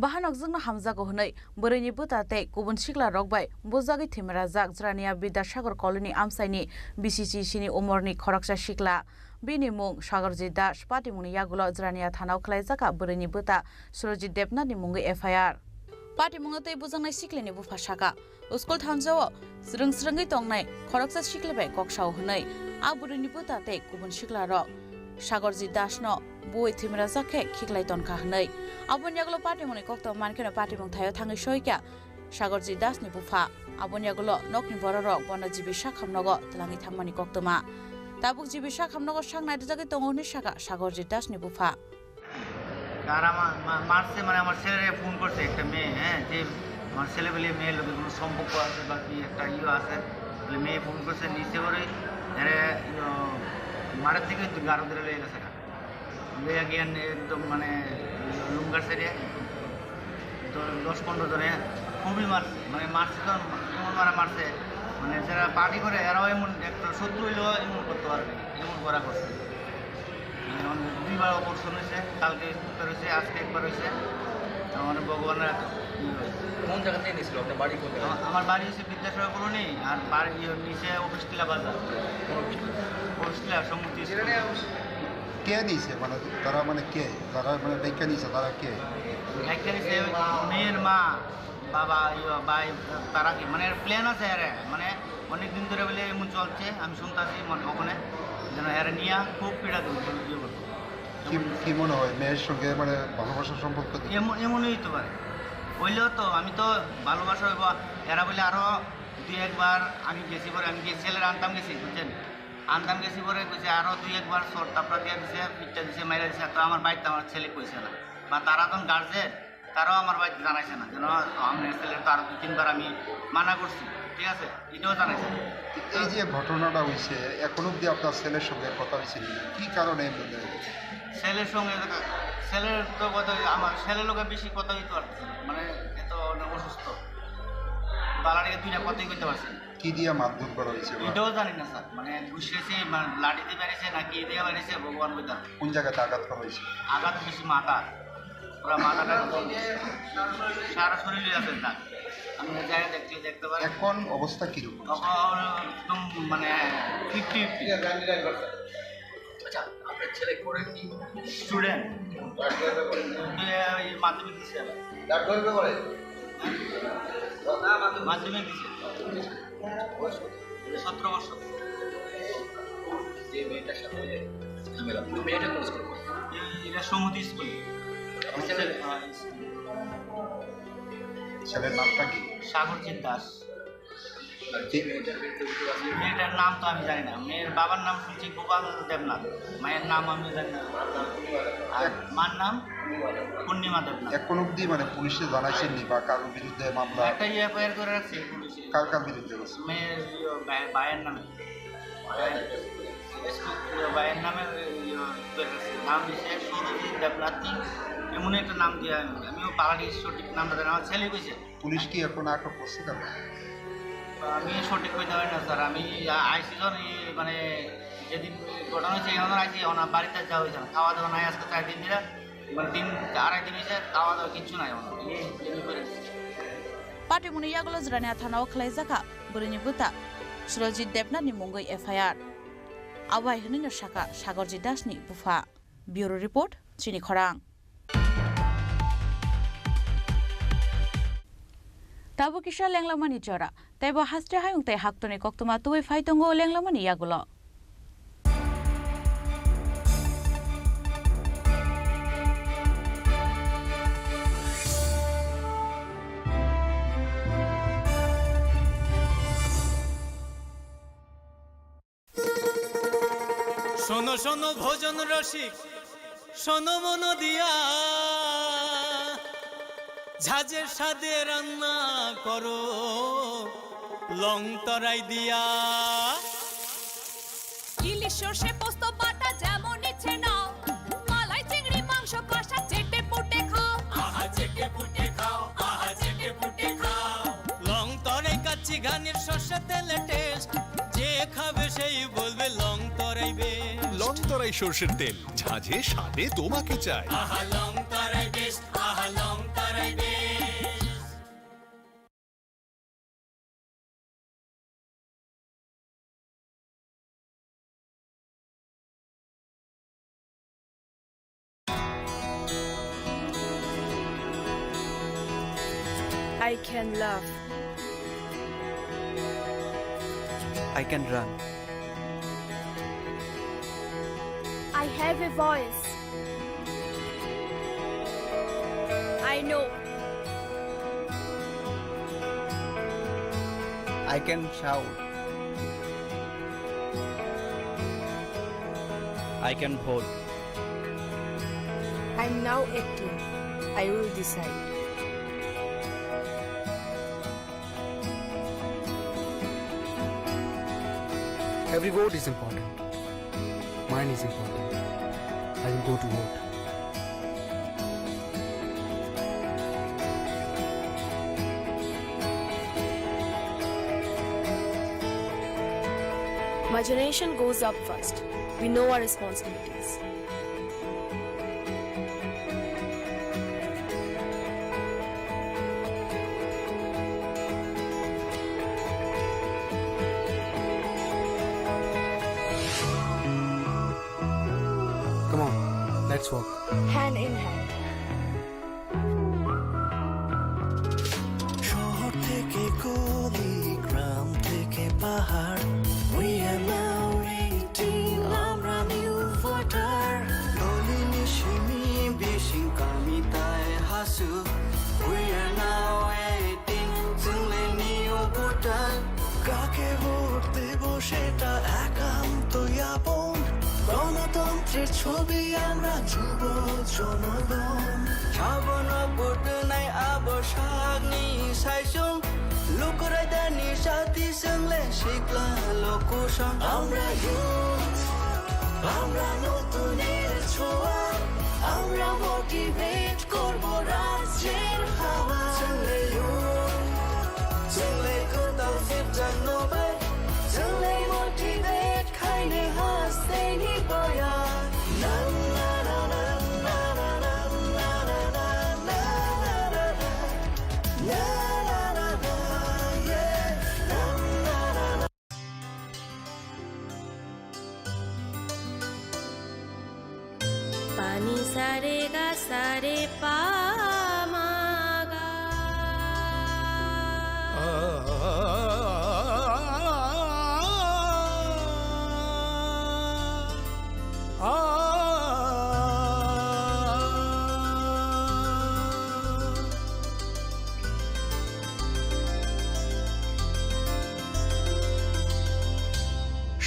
बाहानक जोंनो हामजागो हनै बोरैनि बुताते गुबुन सिग्ला रगबाय बुजागै थेमेरा जाग ज्रानिया बिद्यासागर कलनी आमसाइनि बिसिसि सिनि उमरनि खरकसा सिग्ला बिनि मुं सागरजित दास पाटिमुनि यागुलो ज्रानिया थानाव खलायजाका बोरैनि बुता सुरजित देबनाथनि मुंगै एफआईआर पाटिमुङा तै बुजांनाय सिग्लानि बुफासाका स्कुल थानजाव स्रोंस्रोङै तंनाय खरकसा सिग्लाबाय कक्साव हनै आ बोरैनि बुताते गुबुन सिग्ला रग सागरजित दासनो बय थेमेरा जाखे खिगलाय तनखा हनै आबनियागुलो पाटिमुनि कक्त मानखेनो पाटिमुं थायो थाङै सयका सागरजित दासनि बुफा आबनियागुलो नकनि बर रग बनजीबि साखामनगो तलाङि थांमानि कक्तमा tabuk jibi sakhamnago sangnai dijagi tongoni saka Sagorjit Das ni bufa আর মারছে মানে আমার ছেলে ফোন করছে একটা মেয়ে, হ্যাঁ, যে আমার ছেলে বলে মেয়ের লোকের কোনো সম্পর্ক আছে বা কি একটা আছে বলে মেয়ে ফোন করছে নিচে করে মারের থেকে গারো ধরে লেগে গেছে লেগে গিয়ে একদম মানে লুঙ্গার সাইডে 10-15 জনে খুবই মারছে, মানে মারছে তো এমন মারছে মানে যারা পার্টি করে এরাও এমন একটা শত্রু হইলেও এমন করতে পারবে, এমন করা করছে। 2বার অপারেশন হয়েছে, কালকে একবার হয়েছে, আজকে একবার হয়েছে। আমার ভগবানের কোন জায়গা থেকে নিয়েছিল আপনার বাড়ি কোথায়? আমার বাড়ি হচ্ছে বিদ্যাসাগর কলোনি, আর বাড়ি নিচে অফিস টিলা বাজার, অফিস টিলা সমুদ্র। কে দিয়েছে মানে তারা মানে কে তারা মানে ডাইকা নিয়েছে তারা কে? ডাইকা নিয়েছে মেয়ের মা, বাবা, ভাই, তারা কি মানে প্ল্যান আছে আরে মানে অনেক দিন ধরে বলে এমন চলছে, আমি শুনতেছি মানে ওখানে যেন এরা নিয়ে খুব পীড়া দেবো। কি মনে হয় মেয়ের সঙ্গে মানে ভালোবাসার সম্পর্ক? এমনই হইতে পারে, হইলেও তো আমি তো ভালোবাসা হইব এরা বলে আরও 2-1 বার আমি গেছি পরে আমি ছেলের আনতাম গেছি, বুঝছেন, আনতাম গেছি পরে কইছে আরও 2-1 বার সর তাপড়া দিয়ে দিছে, পিঠটা দিছে, মাইরা দিছে। তো আমার বাড়িতে আমার ছেলে কইছে না, বা তারা যখন গার্জেন তারাও আমার বাড়িতে জানাইছে না, যেন আমার ছেলের তো আরও 2-3 বার আমি মানা করছি, ঠিক আছে, এটাও জানাইছে। এই যে ঘটনাটা হয়েছে এখন অব্দি আপনার ছেলের সঙ্গে কথা হয়েছে কি কারণে? ছেলের সঙ্গে ছেলের তো কথা, আমার ছেলের লোকের বেশি কথা হইতে পারতেছে না, মানে এত অসুস্থ, বালাটিকে 2টা কথাই করতে পারছে। কি দিয়ে মারধর করা হয়েছে এটাও জানি না স্যার, মানে ঘুষেছে, মানে লাঠিতে বেড়েছে না কি দিয়ে বেড়েছে ভগবান বইতাম। কোন জায়গাতে আঘাত করা হয়েছে? আঘাত বেশি মাথা, ওরা মাথাটা সারা শরীরে আছে না, আমি জায়গা দেখতে পারি। এখন অবস্থা কিরকম? একদম মানে 50-50। আচ্ছা, আপনার ছেলে করেন কি? স্টুডেন্ট, মাধ্যমিক দিচ্ছে, মাধ্যমিক দিচ্ছে, 17 বছর। যে মেয়েটার সাথে ঝামেলা, মেয়েটা কোন স্কুল? এটা সমুদ্র স্কুল। ছেলের নামটা কি? সাগরজিৎ দাস। আর যে মেয়েটার বিরুদ্ধে অভিযোগ আছে মেয়েটার নাম তো আমি জানি না, মেয়ের বাবার নাম শুনছি গোপাল দেবনাথ, মায়ের নাম আমি জানি না, আর মার নাম পূর্ণিমা দেবনাথ। এখন অব্দি মানে পুলিশে জানাইছেননি বা কারোর বিরুদ্ধে মামলা? একটা এফআইআর করে রাখছে পুলিশে। কার বিরুদ্ধে? মেয়ের ভাইয়ের নামে, ভাইয়ের নামে নাম দিয়েছে সৌরজিৎ দেবনাথ, এমন একটা নাম দিয়ে আমিও পাহাড়ির সঠিক নামটা জানি, আমার ছেলে কইছে। পুলিশ কি এখন আটক করছে কেন? আমি সঠিক কইতে পারি না স্যার, আমি আইসি যখন মানে যেদিন ঘটনা হয়েছে এখন আইসি, ওনার বাড়িতে যাওয়া হয়েছে না, খাওয়া দাওয়া নাই আজকে 4 দিন দিলে, মানে 2-2.5 দিন হয়েছে, খাওয়া দাওয়া কিচ্ছু নাই আমার Patimuni yagulo zrania thanao khlaijaka burini buta Surojit Debnath ni mungoi FIR Awai hini saka Sagorjit Das ni bufa. Bureau report Chini Khorang. Tabu kisha lenglamani jora taibo hastre hayung tai haktoni koktuma tuwi faitongo lenglamani yagulo. শোনো শোনো ভোজন রসিক, শোনো মন দিয়া, ঝাঁঝের স্বাদে রান্না করো লং তরাই দিয়া। ইলিশ সর্ষে পোস্ত বাটা যেমন ইচ্ছে নাও, মালাই চিংড়ি মাংস কষা চেটে পুটে খাও, আহা চেটে পুটে খাও, আহা চেটে পুটে খাও। লং তরাই কাচ্চি ঘানির সর্ষে তেলে টেস্ট, যে খাবে সেই বলবে লং তরাই বেশ। লং তরাই সর্ষের তেল, ঝাঁঝে স্বাদে তোমাকে চাই। আহা লং তরাই বেশ, আহা লং তরাই বেশ। I can love. I can run. I have a voice. I know. I can shout. I can vote. I'm now 18. I will decide. Every vote is important. Mine is important. I will go to vote. My generation goes up first. We know our responsibilities. Come on, let's walk. Hand in hand. শহর থেকে গলি, গ্রাম থেকে পাহাড়, we are now 18, আমরা new voter. Nalini সিমি বিশিং কামিতায় হাসু, we are now 18, जोंले new voter. কাকে ভোট দেব সেটা একান্তই আপন, গণতন্ত্রের ছবি আমরা যুব জনগণ. সাবন ভোট নাই আবসাগনি সাইসুং, লুকুরাই দানি সাথী সঙ্গে শিখলা লোকুসং. আমরা ইউথ, আমরা নতুনের ছোঁয়া, আমরা মোটিভেট করব রাজ্যের হাওয়া. চলে ইউথ, চলে কোথাও ফিরজানোবাই, চলে মোটিভেট খাইনে হাসতে নিবয়া. না না না না না না না না না না না না না না, yeah, na na na na. पानी सारे गा सारे पामागा.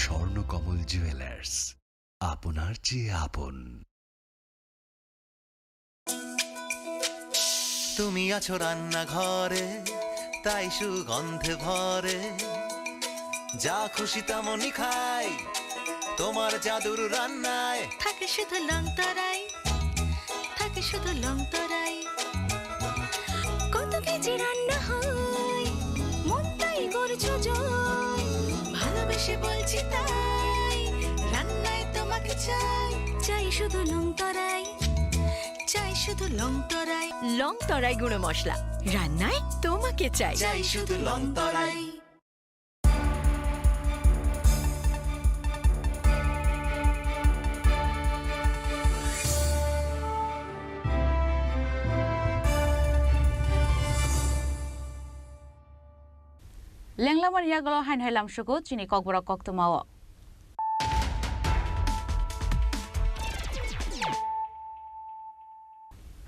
স্বর্ণকমল জুয়েলার্স, আপনার চেয়ে আপন। তুমি আছো রান্নাঘরে, তাই সুগন্ধে ভরে, যা খুশি তেমনই খাই তোমার জাদুর রান্নায়। থাকে শুধু লং তরাই, থাকে শুধু লং তরাই, কত কেজি রান্না হয় মন তাই করছো জয়, ভালোবেসে বলছি তাই রান্নায় তোমাকে চাই, চাই শুধু লং তরাই, চাই শুধু লং তরাই, লং তরাই গুঁড়ো মশলা রান্নায় তোমাকে চাই, চাই শুধু লং তরাই। লেংলামার ইয়াগল হাইন হাইলাম সুগো চিনি ককবরা কক্তমাও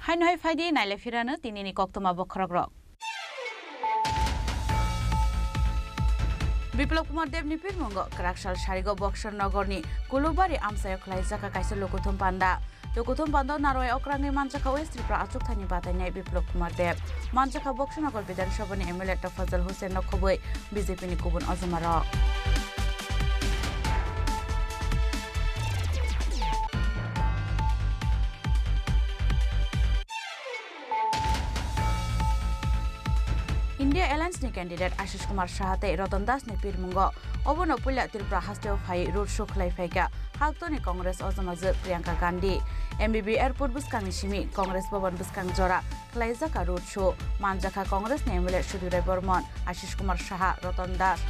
হাইন হাই ফাইদি নাইলে ফিরানো তিনিনি কক্তমা বখরগ্র বিপ্লব কুমার দেবনি পিরমঙ্গ ক্রাকশাল সারিগ বক্সর নগরনি কুলুবারি আমসায় খলাই জাকা কাইছে লোকথম পান্ডা লোকথম পান্ডা নারয় অক্রাঙ্গি মানচাখা ওয়েস্ট ত্রিপুরা আচুকথানি বাতাইনাই বিপ্লব কুমার দেব মানচাখা বক্সনগর বিধানসভানি এমএলএ ড ফজল হোসেন নখবই বিজেপিনি কুবুন অজমার इंडिया एलायंस नि कैंडिडेट आशीष कुमार साहाते रतन दास नि पिरमुंग अबन पुल्या त्रिपुरा हास्टेव फाइ रोड शो खलाइफाइका हाक्तोनि कांग्रेस अजमाज प्रियंका गांधी एमबीबी एयरपोर्ट बुस्कांनि सिमी कांग्रेस भवन बुस्कां जरा खलाइजाका रोड शो मानजाखा कांग्रेस नि MLA Sudhir Burman Ashish Kumar Saha Ratan Das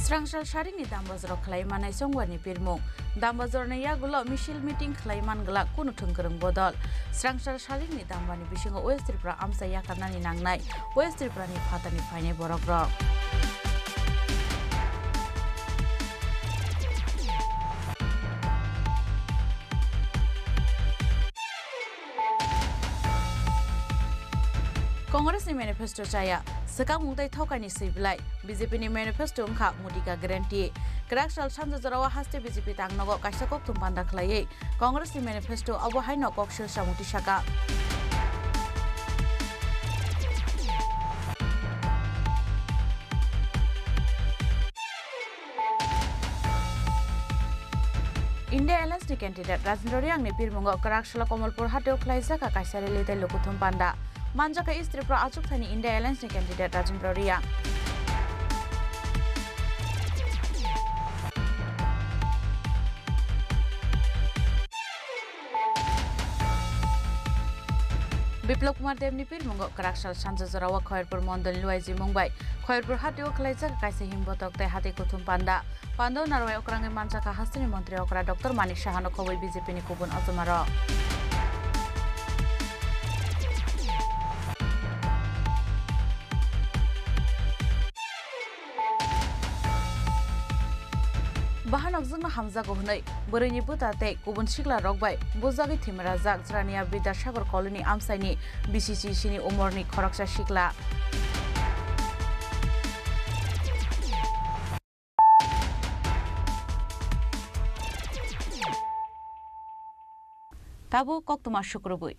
Srangsal sharing ni dambazor khlaimanai songwani pirmung dambazor na yagulo misil meeting khlaiman gala kunu thungkrung bodol Srangsal sharing ni dambani bisingo West Tripura amsa yakarnani nangnai West Tripura ni phatani phainai borogrok Congress ni manifesto chaya sekang mutai thokai ni sibilai BJP ni manifesto ungkha mutika guarantee Krakshal Sanja Jarawa haste BJP tangnogo kaisa koktum panda khlaiye Congress ni manifesto abo haino kokshil samuti saka India Alliance ni candidate Rajendra Riang ni Pirmungo Karakshala Komalpur Hateo Khlaijaka kaisa rally tai Lokuthum Panda Manjaka East Tripura achuk thani India Alliance ni candidate Rajendra Riang Biplop Kumar Dev ni Pirmungo Karakshal Sanja Jarawa Khairpur Mondol Luaiji Mumbai Khairpur Hateo Khlaijaka kaisa himbotok tai hati kuthum panda Pando Narwai Okrange Manjaka Hastini Mantri Okra Dr. Manik Shahano Khowai BJP ni Kubun Azumaro Bahanok jungna hamjago hunai borini butate kubun sikla rokbai bojagi thimra jak jrania Bidasagar colony amsaini BCC sini umorni khoraksa sikla Tabu koktuma shukrubui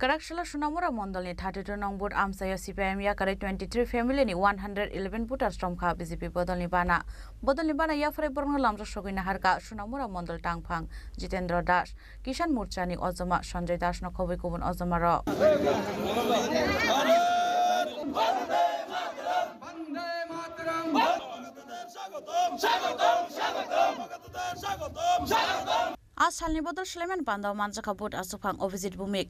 Karakshala Sunamura Mondol ni 32 nong booth amsaya CPM ya kare 23 family ni 111 voters from kha BJP bodol ni bana ya fare borno lamja sogina harka Sunamura Mondol tangphang Jitendra Das Kishan Morcha ni Ozoma Sanjay Das no khoboi kubun Ozoma ro Asalni bodol Sulaiman Panda Manjaka boot asufang opposite Bumik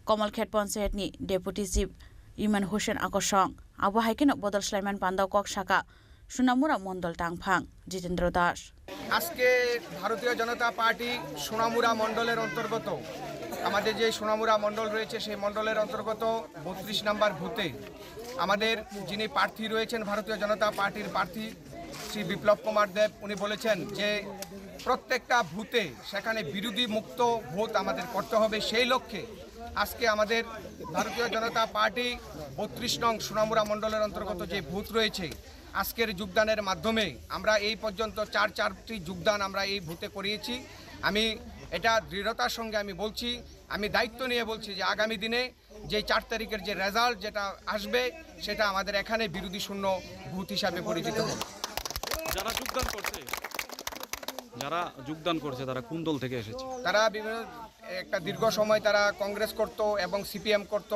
Komalkhet Panchayat ni Deputy Chief Iman Hussein Akosong Abu Haikin Bodol Sulaiman Panda Kok Shaka Sunamura Mondol Tangphang Jitendra Das আজকে ভারতীয় জনতা party Sonamura মণ্ডলের অন্তর্গত আমাদের যে সোনামুড়া মণ্ডল রয়েছে সেই মণ্ডলের অন্তর্গত 32 নম্বর বুথে আমাদের যিনি প্রার্থী রয়েছেন ভারতীয় জনতা পার্টির প্রার্থী শ্রী বিপ্লব কুমার দেব উনি বলেছেন যে প্রত্যেকটা বুথে সেখানে বিরোধী মুক্ত ভোট আমাদের করতে হবে সেই লক্ষ্যে আজকে আমাদের ভারতীয় জনতা পার্টি 32 নং সোনামুড়া মণ্ডলের অন্তর্গত যে বুথ রয়েছে আজকের যোগদানের মাধ্যমে আমরা এই পর্যন্ত চারটি যোগদান আমরা এই বুথে করিয়েছি আমি এটা দৃঢ়তার সঙ্গে আমি বলছি আমি দায়িত্ব নিয়ে বলছি যে আগামী দিনে যে 4 তারিখের যে রেজাল্ট যেটা আসবে সেটা আমাদের এখানে বিরোধী শূন্য বুথ হিসাবে পরিচিত হবে যারা যোগদান করছে তারা কোন দল থেকে এসেছে তারা বিভিন্ন একটা দীর্ঘ সময় তারা কংগ্রেস করত এবং সিপিএম করত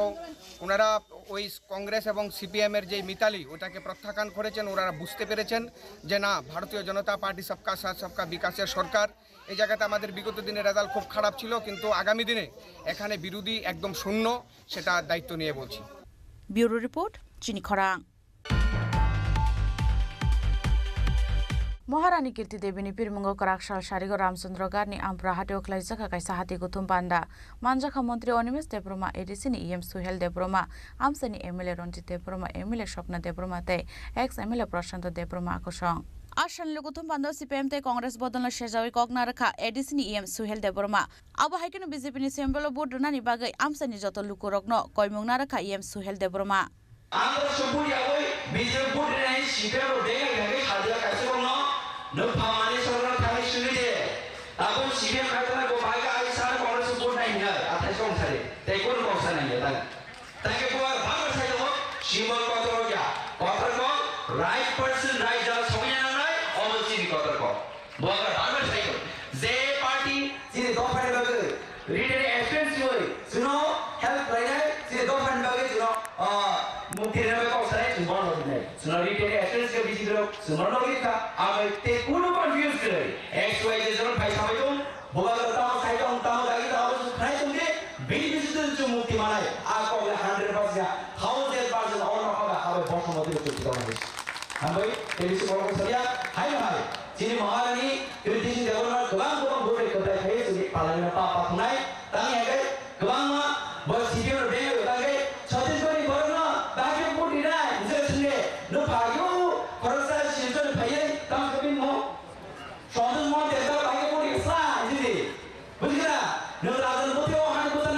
ওনারা ওই কংগ্রেস এবং সিপিএম এর যে মিতালি ওটাকে প্রত্যাখ্যান করেছেন ওনারা বুঝতে পেরেছেন যে না ভারতীয় জনতা পার্টি সবকা সাথ সবকা বিকাশের সরকার এই জায়গাতে আমাদের বিগত দিনের রেজাল্ট খুব খারাপ ছিল কিন্তু আগামী দিনে এখানে বিরোধী একদম শূন্য সেটা দায়িত্ব নিয়ে বলছি ব্যুরো রিপোর্ট চিনি খরাং Maharani Kirti Devi ni Pirmungo Karakshal Sharigo Ramchandra Garni Ampra Hateo Khlaijaka kaisa hati kuthum panda Manjaka Mantri Onimesh Debroma ADC ni EM Suhel Debroma Amsani MLA Ronjit Debroma MLA Shopna Debroma te ex MLA Prashant Debroma Akosong Ashan Lukuthum Panda CPM te Congress bodolna shejawi kokna rakha ADC ni EM Suhel Debroma Abo haikino BJP ni Sembolo board nani bagai Amsani joto lukurokno koimungna rakha EM Suhel Debroma Andra Shopuri awoi BJP board nai CPM ro dega gage khadila kaise kono No pamani sorang kami suri de. Tapi CPM kata ko baga ai sana Congress board nahi hai. Athai song sare. Tekon boxa nahi hai tang. Take ko bhagar sai ho. Shimon ko to kya? Kotar ko right person right jala somya na nai. Obviously ni kotar ko. Bhagar bhagar sai ko. Ze party jine do phane bage. Reader experience hoy. Suno help right hai. Jine do phane bage suno. Mukti ne ko sai suno nahi. Suno reader experience ke bichi dro suno nahi tha. Abai te kuno confuse kare. XY je zon phai sabai tum. Boga ta sai tum ta gai ta khai tum ke bichi chu mukti manai. A ko 100% ya. 1000% on hoga abai bottom mati ko chu ta. Abai te bichi boga saria hai hai. Jini Maharani Kirti Devrona gabang bote ko ta hai suni palana pa pa thunai. Tani hai gabang ma bo CPM de ta ge Chhattisgarh borno bage puti na je sunne no phayo korsa shilton phai tam kabin mo Shondon mo de ta bage puti sa jini bujira no rajan puti o han putan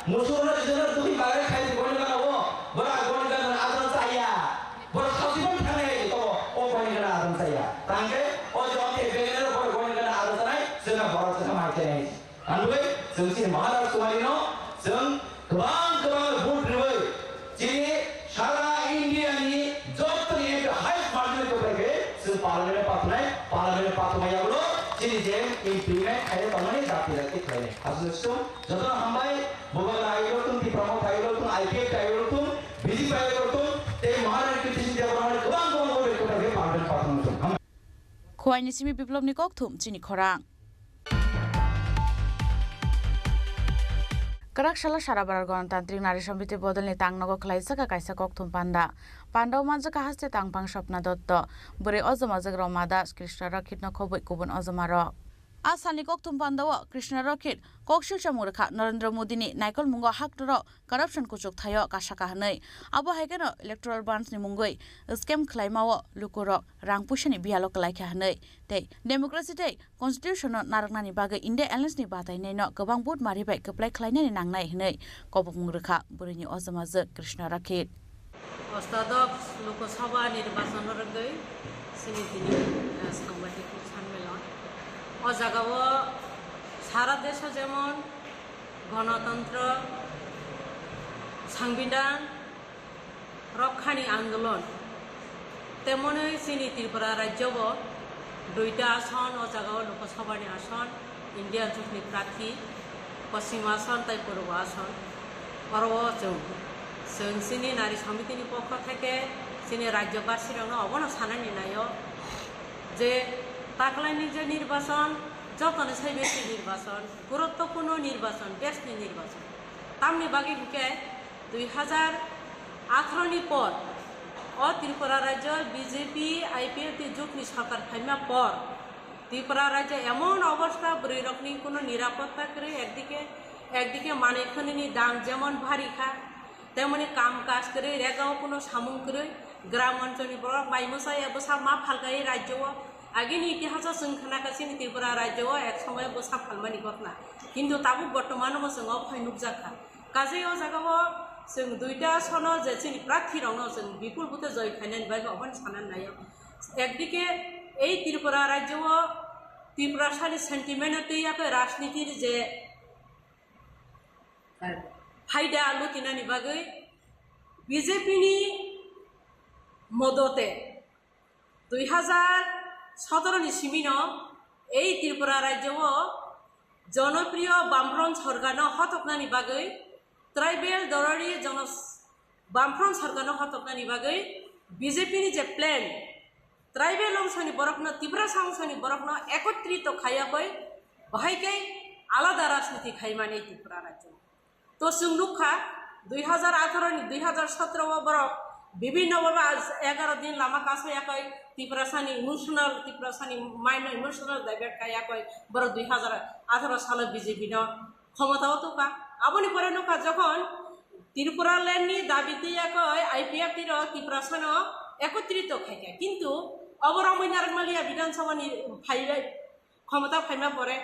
musuhnya di sana tuh ibarat kayak di goni kana wo goni kana adon saya khasiban thane to goni kana adon saya tangke jonte bener goni kana adon saya जोंना भारत समाज के आनुवे जोंनि महाराष्ट्र समाजनो जों गोबां vote होबाय जेरै सारा इन्डियानि जबनि हाइस्ट मार्जिन को लेके जों पार्लियामेन्ट पाथमायावल जेरै जे इमप्लिमेन्ट खायले तमाने जाति जाति खायले आसुसुम जतो हामबाय बबा आइलतुन तिप्रमो थाइलतुन आइपीएफ थाइलतुन बीजेपी थाइलतुन ते महाराष्ट्र किसिम देवराने गोबां भोट को लेके पार्लियामेन्ट पाथमायावल खोयानि सिमी बिप्लबनि ककथुम चिनि खरां Karakshalla Sharabar Gণতান্ত্রিক নারী সমিতি বদলনি তাংনগ খলাইসাকা কাইসা ককথুম পান্ডাও মানজাকা হাসতে তাংপাং স্বপ্না দত্ত বুরে অজমাজগ রমা দাস কৃষ্ণ রক্ষিত খবই কুবুন অজমার आसामनि ककथुम पान्डाव कृष्ण रक्षित ककशिलचा मुरखा नरेंद्र मोदीनि नायकल मुंग हाक्टर करप्शन कुचुक थायो काशाका हनै आबो हायकेनो इलेक्टोरल बॉन्ड्सनि मुंगै स्केम खलाइमाव लुकुर रांपुशनि बियालो कलाइखा हनै ते डेमोक्रेसि ते कन्स्टिट्यूशन नारंनानि बागै इंडिया एलायन्सनि बादायनायनो गोबां बुट मारिबाय कप्लाय खलायनानि नांनाय हनै कबक मुरखा बुरिनि अजमाज कृष्ण रक्षित अष्टादश लोकसभा निर्वाचन रगै समितिनि सांबादिक सम्मेलन ও জায়গাও সারা দেশে যেমন গণতন্ত্র সংবিধান রক্ষানি আন্দোলন তেমনই চিনি ত্রিপুরা রাজ্যব দুইটা আসন ও জায়গাও লোকসভানি আসন ইন্ডিয়ান জোটনি প্রার্থী পশ্চিম আসন তাই পূর্ব আসন পরব जों চিনি নারী সমিতিনি পক্ষ থেকে চিনি রাজ্যবাসীরানো অবনো সানানি নাयो যে তাকলাইনি যে নির্বাচন যতনে সেই বেশি নির্বাচন গুরুত্বপূর্ণ নির্বাচন দেশনি নির্বাচন তামনি বাকি বুকে 2018 পর ও ত্রিপুরা রাজ্য বিজেপি আইপিএফ জোটনি সরকার ফাইমা পর ত্রিপুরা রাজ্যে এমন অবস্থা বড় রকমনি কোনো নিরাপত্তা করে একদিকে মানেখানি দাম যেমন ভারী খা তেমনি কাম কাজ করে রেগাও কোনো সামুং করে গ্রাম অঞ্চলনি বড় মাইমসাই এবসা মা ফালগাই রাজ্য আগেনি ইতিহাস जों खोनागासिनो त्रिपुरा राज्योआव एक समय बसा फालमानि घटना किन्तु ताबो बर्तमानाव जों फाइनुक जाखा काजै ओ जागाव जों दुइटा सन जे जोंनि प्रार्थीरावनो जों बिपुल बुते जय फाइनानि बागै अबन साननानै नायो एकदिके এই ত্রিপুরা राज्योआव ত্রিপুরাশালী सेंटिमेन्ट दैयाखै राजनीतिर जे फायदा लुटिनानि बागै बिजेपिनि मदते 2017 सिमिनो এই ত্রিপুরা রাজ্যও জনপ্রিয় বামফ্রন্ট সরকারনো হতকনানি বাগৈ ট্রাইবেল দররি বামফ্রন্ট সরকারনো হতকনানি বাগৈ বিজেপিনি যে প্ল্যান ট্রাইবেল অংশনি বরফনো ত্রিপুরা অংশনি বরফনো একত্রিত খায়াকৈ বাহাইकै আলাদা রাজনীতি খাইমানি ত্রিপুরা রাজ্য তো সুংনুখা 2018 नि 2017 বরফ বিভিন্ন ভাবে 11 দিন লামা কাছে একাই ত্রিপুরাসানি ইমোশনাল ত্রিপুরাসানি মাইন্ড ইমোশনাল ডাইভার্ট কাই একাই বড় 2018 সালে বিজেপি ন ক্ষমতাও তো কা আপনি করে নকা যখন ত্রিপুরা ল্যান্ডনি দাবিতে একাই আইপিএফ টির ত্রিপুরাসান একত্রিত খাইকে কিন্তু অবরমই নারমালিয়া বিধানসভানি ফাইলে ক্ষমতা ফাইমা পরে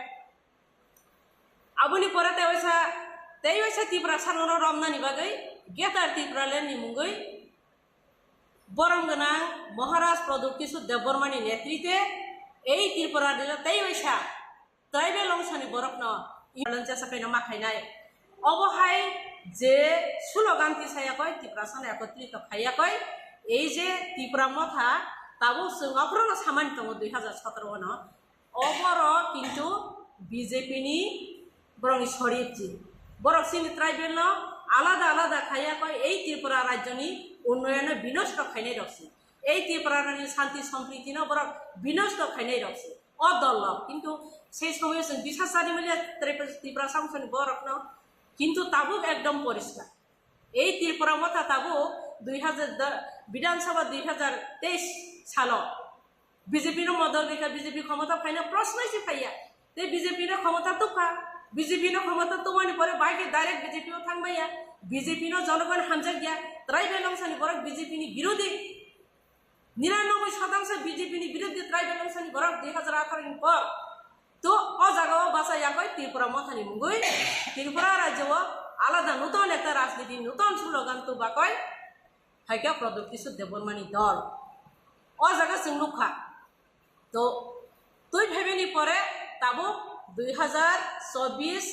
আপনি পরে তেইসা ত্রিপুরাসান রমনানি বাগৈ গেটার ত্রিপুরা ল্যান্ডনি মুঙ্গৈ বরংগনা মহারাজ প্রদীপ কিশোর দেববর্মানি নেতৃত্বে এই ত্রিপুরা তেইসা ট্রাইবেল অংশনি বরফন ইলেকশন মাখাইনাই অবহাই যে স্লোগানটি সায়াকৈ ত্রিপুরাসান একত্রিত খাইয়াকৈ এই যে ত্রিপুরা মথা তাবো অগ্রণ সামান্য দङ 2017 ন অবর কিন্তু বিজেপিনি বরং শরীফজি বরং সিনি ট্রাইবেল ন আলাদা আলাদা খাইয়াকৈ এই ত্রিপুরা রাজ্যনি উন্নয়নে বিনষ্ট খাইনাই রকছে এই ত্রিপুরানি শান্তি সম্প্রীতি ন বরং বিনষ্ট খাইনাই রকছে অদল কিন্তু সেই সময় जों বিশ্বাস জানি মিলে ত্রিপুরা সংসনি বরক ন কিন্তু তাবো একদম পরিষ্কার এই ত্রিপুরা মথা তাবো 2000 বিধানসভা 2023 সাল বিজেপি র মদল রেখা বিজেপি ক্ষমতা ফাইনা প্রশ্নই ফাইয়া তে বিজেপি র ক্ষমতা তোফা বিজেপি র ক্ষমতা তোমানি পরে বাইকে ডাইরেক্ট বিজেপি ও থাংবাইয়া বিজেপি র জনগণ হামজা গিয়া ট্রাইবেল অংশনি বরক বিজেপি নি বিরোধী 99% বিজেপি নি বিরোধী ট্রাইবেল অংশনি বরক 2018 नि পর তো ও জায়গাও বাসায়াকৈ ত্রিপুরা মথানি মুঙ্গৈ ত্রিপুরা রাজ্য আলাদা নতুন একটা রাজনীতি নতুন স্লোগান তো বা কয় হাইকা প্রদীপ কিশোর দেববর্মানি দল ও জায়গা जों नुखा তো তুই ভেবেনি পরে তাবো 2024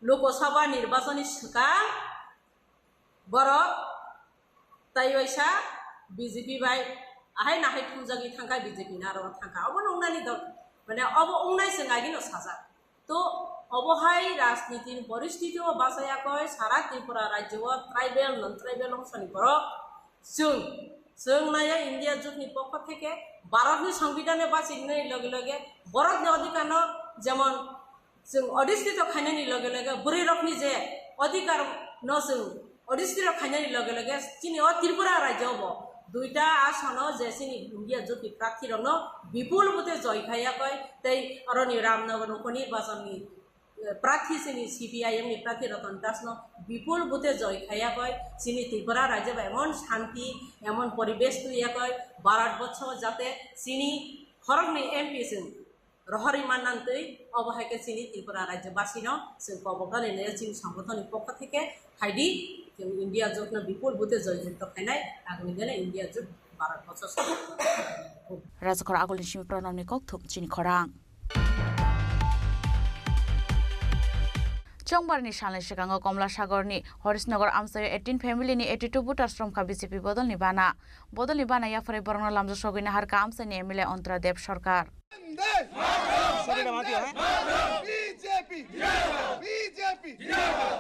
লোকসভা নির্বাচনী সিগাं বড় তাই ওইসা বিজেপি বাই আহাই নাহাই থুজাগি थांखा বিজেপি না আর थांखा অব নংনানি দল মানে অব উংনাই সেঙ্গাগিনো সাজা তো অবহাই রাজনীতির পরিস্থিতিও বাসায়াকয় সারা ত্রিপুরা রাজ্য ট্রাইবেল নন ট্রাইবেল অংশনি বড় जों नाया इंडिया जुगनि पक्ष থেকে भारतनि संविधाने बासिनाय लगे लगे भारतनि अधिकार जेमन जों अधिष्ठित खायनायनि लगे लगे बुरै रखनि जे अधिकार न जों अधिष्ठित खायनायनि लगे लगे चिनि त्रिपुरा राज्यआव दुईटा आसन जे चिनि इंडिया जुगनि प्रार्थीरनो विपुल मते जय खायाखै तै अरनि रामनगर निर्वाचननि प्रार्थी चिनी CPIM नि प्रार्थी रतन दासनो विपुल बुते जय खायाखै चिनी त्रिपुरा राज्य एमन शांति एमन परिवेश तुयाखै भारतवर्ष जाते चिनी हरकनि MP जों रहरि माननानै अबहायके चिनी त्रिपुरा राज्यबासिनो जों कबगानिनो चिनी संगठननि पक्ष থেকে खायदि जों इंडिया जुगनो विपुल बुते जय जुक्त खायनाय आगनि दिने इंडिया जुग भारतवर्ष राजखर आगलनि सिम प्रणामनि ककथुम चिनी खरां चंबारनि सालनि सिगाङाव कमला सागरनि हरिशनगर आमसायाव 18 फेमिलिनि 82 भोटार श्रमखा बीजेपी बदलनि बाना याफरे बरंना लामजा सगैना हारका आमसानि एमएलए अंतरादेव सरकार बीजेपी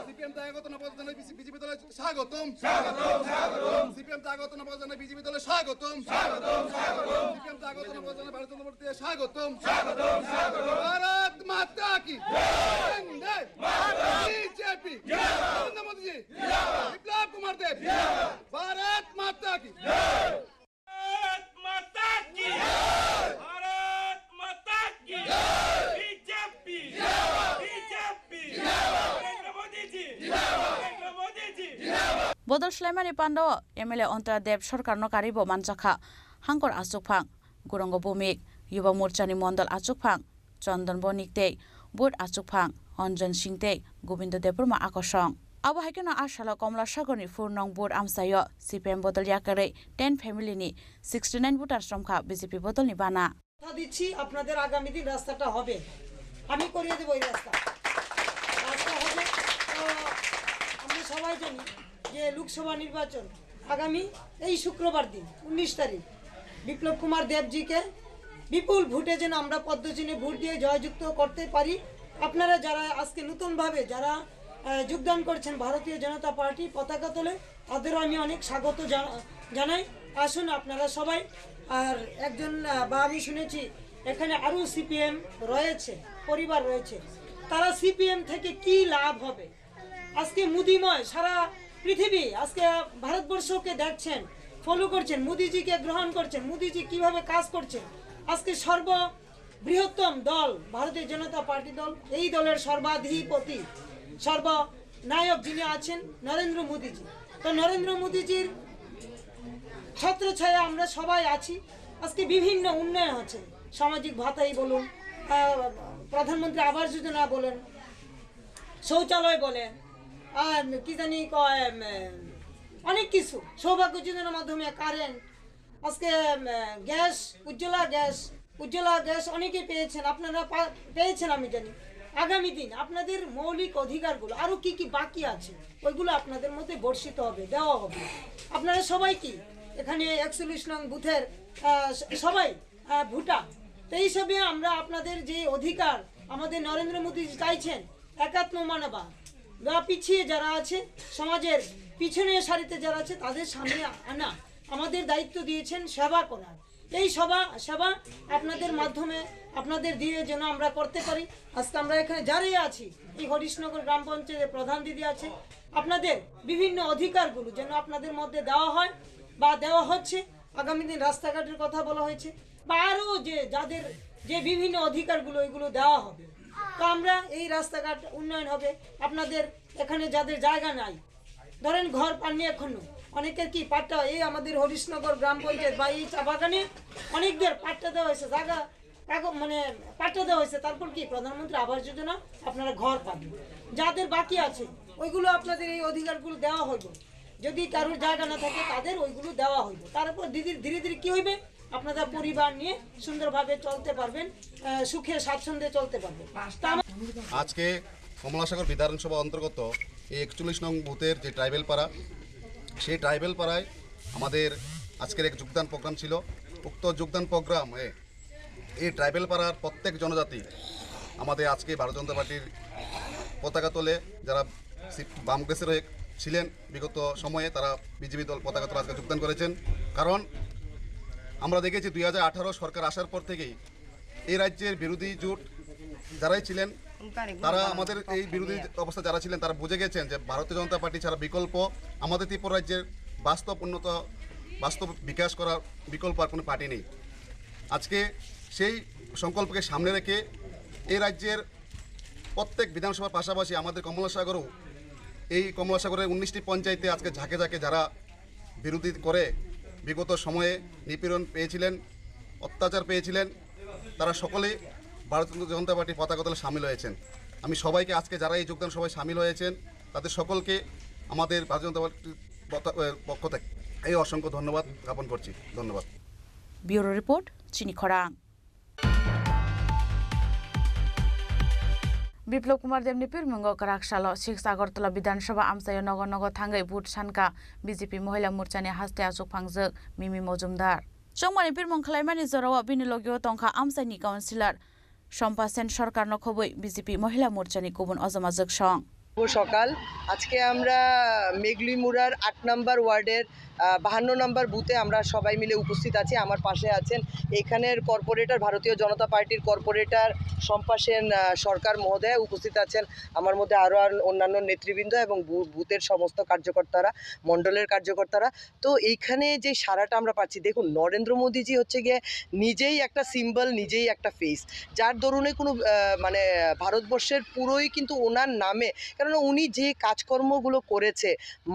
सीपीएम तागत नबजन बीजेपी दल स्वागतम सीपीएम तागत नबजन बीजेपी दल स्वागतम सीपीएम तागत नबजन भारत जनता पार्टी स्वागतम भारत माता की बीजेपी नरेंद्र मोदी जी विप्लव कुमार देव भारत माता की भारत माता की बदल स्लाइमानि पान्डव एमएलए अंतरादेव सरकार नकारिबो मानजाखा हांकर आचुकफां गुरंग भूमिक युवा मोर्चानि मंडल आचुकफां चंदन बनिकते बुट आचुकफां अंजन सिंहते गोविंद देवबर्मा आकर्षण आबहायकेनो आशाला कमला सागरनि फुरनং बुट आमसायो सीपीएम बदल याकारै 10 फैमिलिनि 69 भोटार श्रमखा बीजेपी बदलनि बाना দিচ্ছি আপনাদের আগামী দিন রাস্তাটা হবে আমি করিয়ে দেব এই রাস্তা হবে আমরা সবাই জানি যে লোকসভা নির্বাচন আগামী এই শুক্রবার দিন 19 তারিখ বিপ্লব কুমার দেবজিকে বিপুল ভোটে যেন আমরা পদ্মচিহ্নে ভোট দিয়ে জয়যুক্ত করতে পারি আপনারা যারা আজকে নতুনভাবে যারা যোগদান করছেন ভারতীয় জনতা পার্টি পতাকা তোলে তাদেরও আমি অনেক স্বাগত জানাই আসুন আপনারা সবাই আর একজন বা আমি শুনেছি এখানে আরো সিপিএম রয়েছে পরিবার রয়েছে তারা সিপিএম থেকে কি লাভ হবে আজকে মোদিময় সারা পৃথিবী আজকে ভারতবর্ষকে দেখছেন ফলো করছেন মোদিজিকে গ্রহণ করছেন মোদিজি কিভাবে কাজ করছেন আজকে সর্ববৃহত্তম দল ভারতীয় জনতা পার্টি দল এই দলের সর্বাধিপতি সর্বনায়ক যিনি আছেন নরেন্দ্র মোদিজি তো নরেন্দ্র মোদিজির ছত্রছায়া আমরা সবাই আছি আজকে বিভিন্ন উন্নয়ন হচ্ছে সামাজিক ভাতাই বলুন প্রধানমন্ত্রী আবাস যোজনা বলেন শৌচালয় বলেন আর কি জানি কয় অনেক কিছু সৌভাগ্য যোজনার মাধ্যমে কারেন্ট আজকে গ্যাস উজ্জ্বলা গ্যাস অনেকে পেয়েছেন আপনারা পেয়েছেন আমি জানি আগামী দিন আপনাদের মৌলিক অধিকারগুলো আরো কি কি বাকি আছে ওইগুলো আপনাদের মধ্যে বর্ষিত হবে দেওয়া হবে আপনারা সবাই কি এখানে 41 নং বুথের সবাই ভোটার তো এই হিসাবে আমরা আপনাদের যে অধিকার আমাদের নরেন্দ্র মোদী চাইছেন একাত্ম মানবাধিকার বা পিছিয়ে যারা আছে সমাজের পিছনের সারিতে যারা আছে তাদের সামনে আনা আমাদের দায়িত্ব দিয়েছেন সেবা করার এই সেবা আপনাদের মাধ্যমে আপনাদের দিয়ে যেন আমরা করতে পারি আজকে আমরা এখানে যারাই আছি এই হরিশনগর গ্রাম পঞ্চায়েতের প্রধান দিদি আছে আপনাদের বিভিন্ন অধিকারগুলো যেন আপনাদের মধ্যে দেওয়া হয় বা দেওয়া হচ্ছে আগামী দিন রাস্তাঘাটের কথা বলা হয়েছে বা আরও যে যাদের যে বিভিন্ন অধিকারগুলো এগুলো দেওয়া হবে তো আমরা এই রাস্তাঘাট উন্নয়ন হবে আপনাদের এখানে যাদের জায়গা নাই ধরেন ঘর পাননি এখনো অনেকের কি পাট্টা এই আমাদের হরিশনগর গ্রাম পঞ্চায়েত বা এই চা বাগানে অনেকদের পাট্টা দেওয়া হয়েছে জায়গা মানে পাট্টা দেওয়া হয়েছে তারপর কি প্রধানমন্ত্রী আবাস যোজনা আপনারা ঘর পাবেন যাদের বাকি আছে ওইগুলো আপনাদের এই অধিকারগুলো দেওয়া হইব। যদি কারোর জায়গা না থাকে তাদের ওইগুলো দেওয়া হইব। তারপর ধীরে ধীরে কি হইবে, আপনারা পরিবার নিয়ে সুন্দরভাবে চলতে পারবেন, সুখে স্বাচ্ছন্দ্যে চলতে পারবেন। আজকে কমলাসাগর বিধানসভা অন্তর্গত এই 41 নং বুথের যে ট্রাইবেল পাড়া, সেই ট্রাইবেল পাড়ায় আমাদের আজকের এক যোগদান প্রোগ্রাম ছিল। উক্ত যোগদান প্রোগ্রামে এই ট্রাইবেল পাড়ার প্রত্যেক জনজাতি আমাদের আজকে ভারতীয় জনতা পার্টির পতাকা তোলে। যারা বাম কংগ্রেসের হয়ে ছিলেন বিগত সময়ে, তারা বিজেপি দল পতাকা তোলা আজকে যোগদান করেছেন। কারণ আমরা দেখেছি 2018 সরকার আসার পর থেকেই এই রাজ্যের বিরোধী জোট যারাই ছিলেন, তারা আমাদের এই বিরোধী অবস্থা যারা ছিলেন, তারা বুঝে গেছেন যে ভারতীয় জনতা পার্টি ছাড়া বিকল্প আমাদের ত্রিপুরা রাজ্যের বাস্তব বিকাশ করার বিকল্প আর কোনো পার্টি নেই। আজকে সেই সংকল্পকে সামনে রেখে এই রাজ্যের প্রত্যেক বিধানসভার পাশাপাশি আমাদের কমলাসাগরও, এই কমলাসাগরের 19টি পঞ্চায়েতে আজকে ঝাঁকে ঝাঁকে যারা বিরোধী করে বিগত সময়ে নিপীড়ন পেয়েছিলেন, অত্যাচার পেয়েছিলেন, তারা সকলেই ভারতীয় জনতা পার্টির পতাকা তোলে সামিল হয়েছেন। আমি সবাইকে আজকে যারা এই যোগদান সভায় সামিল হয়েছেন তাদের সকলকে আমাদের ভারতীয় জনতা পার্টির পক্ষ থেকে এই অসংখ্য ধন্যবাদ জ্ঞাপন করছি। ধন্যবাদ। ব্যুরো রিপোর্ট, চিনি খরাং। বিপ্লব কুমার দেবনি পিরমঙ্গ কারাকশাল 6 আগরতলা বিধানসভা আমসায় নগর নগর থাঙ্গাই ভোট সানকা বিজেপি মহিলা মোर्चानि हास्ते आसुक फांगजक मिमी मजुमदार चंमानि पिरमंग खालायमानि जराव बिनिलगियो तंखा आमसायनि काउन्सिलर शम्पा सेन सरकार नखबै बिजेपि महिला मोर्चानि गुबुन अजमाजक सं সকাল আজকে আমরা মেঘলিমুড়ার 8 নম্বর ওয়ার্ডের 52 নম্বর বুথে আমরা সবাই মিলে উপস্থিত আছি। আমার পাশে আছেন এখানের কর্পোরেটর, ভারতীয় জনতা পার্টির কর্পোরেটর শম্পা সেন সরকার মহোদয় উপস্থিত আছেন। আমার মধ্যে আরও অন্যান্য নেতৃবৃন্দ এবং বুথের সমস্ত কার্যকর্তারা, মণ্ডলের কার্যকর্তারা। তো এইখানে যে সারাটা আমরা পাচ্ছি, দেখুন নরেন্দ্র মোদীজি হচ্ছে গিয়ে নিজেই একটা সিম্বল, নিজেই একটা ফেস, যার দরুনে কোনো মানে ভারতবর্ষের পুরোই কিন্তু ওনার নামে, কারণ উনি যে কাজকর্মগুলো করেছে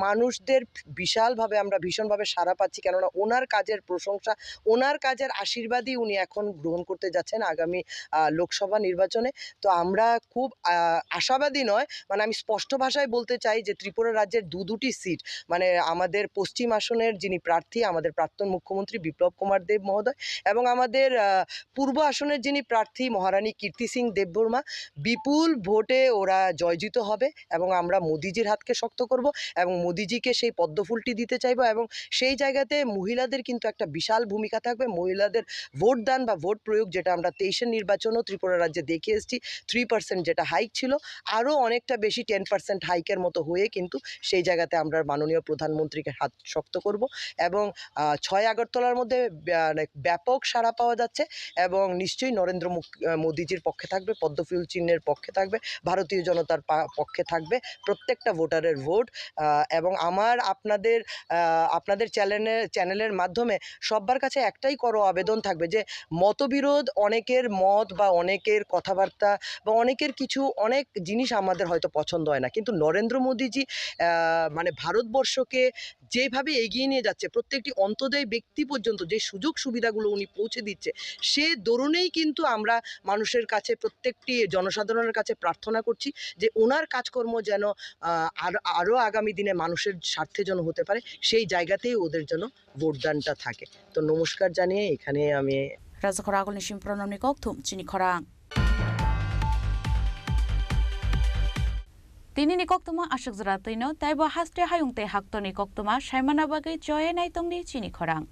মানুষদের বিশালভাবে আমরা ভীষণভাবে সাড়া পাচ্ছি। কেননা ওনার কাজের প্রশংসা, ওনার কাজের আশীর্বাদই উনি এখন গ্রহণ করতে যাচ্ছেন আগামী লোকসভা নির্বাচনে। তো আমরা খুব আশাবাদী নয়, মানে আমি স্পষ্ট ভাষায় বলতে চাই যে ত্রিপুরা রাজ্যের দুটি সিট, মানে আমাদের পশ্চিম আসনের যিনি প্রার্থী আমাদের প্রাক্তন মুখ্যমন্ত্রী বিপ্লব কুমার দেব মহোদয় এবং আমাদের পূর্ব আসনের যিনি প্রার্থী মহারানী কীর্তি সিং দেববর্মা, বিপুল ভোটে ওরা জয়যুক্ত হবে এবং আমরা মোদিজির হাতকে শক্ত করব এবং মোদিজিকে সেই পদ্মফুলটি দিতে চাইব। এবং সেই জায়গাতে মহিলাদের কিন্তু একটা বিশাল ভূমিকা থাকবে। মহিলাদের ভোটদান বা ভোট প্রয়োগ, যেটা আমরা 23-এর নির্বাচনও ত্রিপুরা রাজ্যে দেখে এসেছি, 3% যেটা হাইক ছিল, আরও অনেকটা বেশি 10% হাইকের মতো হয়ে কিন্তু সেই জায়গাতে আমরা মাননীয় প্রধানমন্ত্রীকে হাত শক্ত করব। এবং 6 আগরতলার মধ্যে ব্যাপক সাড়া পাওয়া যাচ্ছে এবং নিশ্চয়ই নরেন্দ্র মোদিজির পক্ষে থাকবে, পদ্মফুল চিহ্নের পক্ষে থাকবে, ভারতীয় জনতার পক্ষে থাকবে প্রত্যেকটা ভোটারের ভোট। এবং আমার আপনাদের চ্যানেলের মাধ্যমে সবার কাছে একটাই করো আবেদন থাকবে যে মতবিরোধ, অনেকের মত বা অনেকের কথাবার্তা বা অনেকের অনেক জিনিস আমাদের হয়তো পছন্দ হয় না, কিন্তু নরেন্দ্র মোদীজি মানে ভারতবর্ষকে যেভাবে এগিয়ে নিয়ে যাচ্ছে, প্রত্যেকটি অন্তোদয় ব্যক্তি পর্যন্ত যে সুযোগ সুবিধাগুলো উনি পৌঁছে দিচ্ছে, সে দরুনেই কিন্তু আমরা মানুষের কাছে, প্রত্যেকটি জনসাধারণের কাছে প্রার্থনা করছি যে ওনার কাজকর্ম যেন আরও আগামী দিনে মানুষের স্বার্থে যেন হতে পারে, সেই জায়গাতেই ওদের জন্য ভোটদানটা থাকে। তো নমস্কার জানিয়ে এখানে আমি রাজখরা আগলনি সিমপ্রণমনি ককথুম চিনি খরাং তিনি ni koktuma ashak zara tino taibo haste hayungte haktoni koktuma shaimana bagai joye nai tongni chini khorang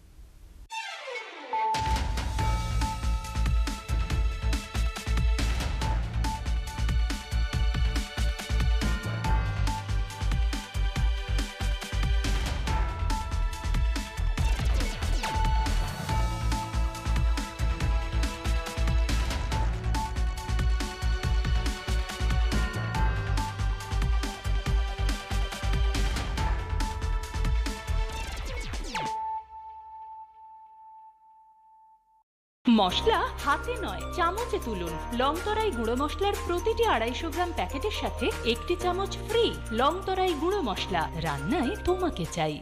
মশলা হাতে নয় চামচে তুলুন। লংতরাই গুঁড়ো মশলার প্রতিটি 250 গ্রাম প্যাকেটের সাথে 1টি চামচ ফ্রি। লংতরাই গুঁড়ো মশলা, রান্নায় তোমাকে চাই।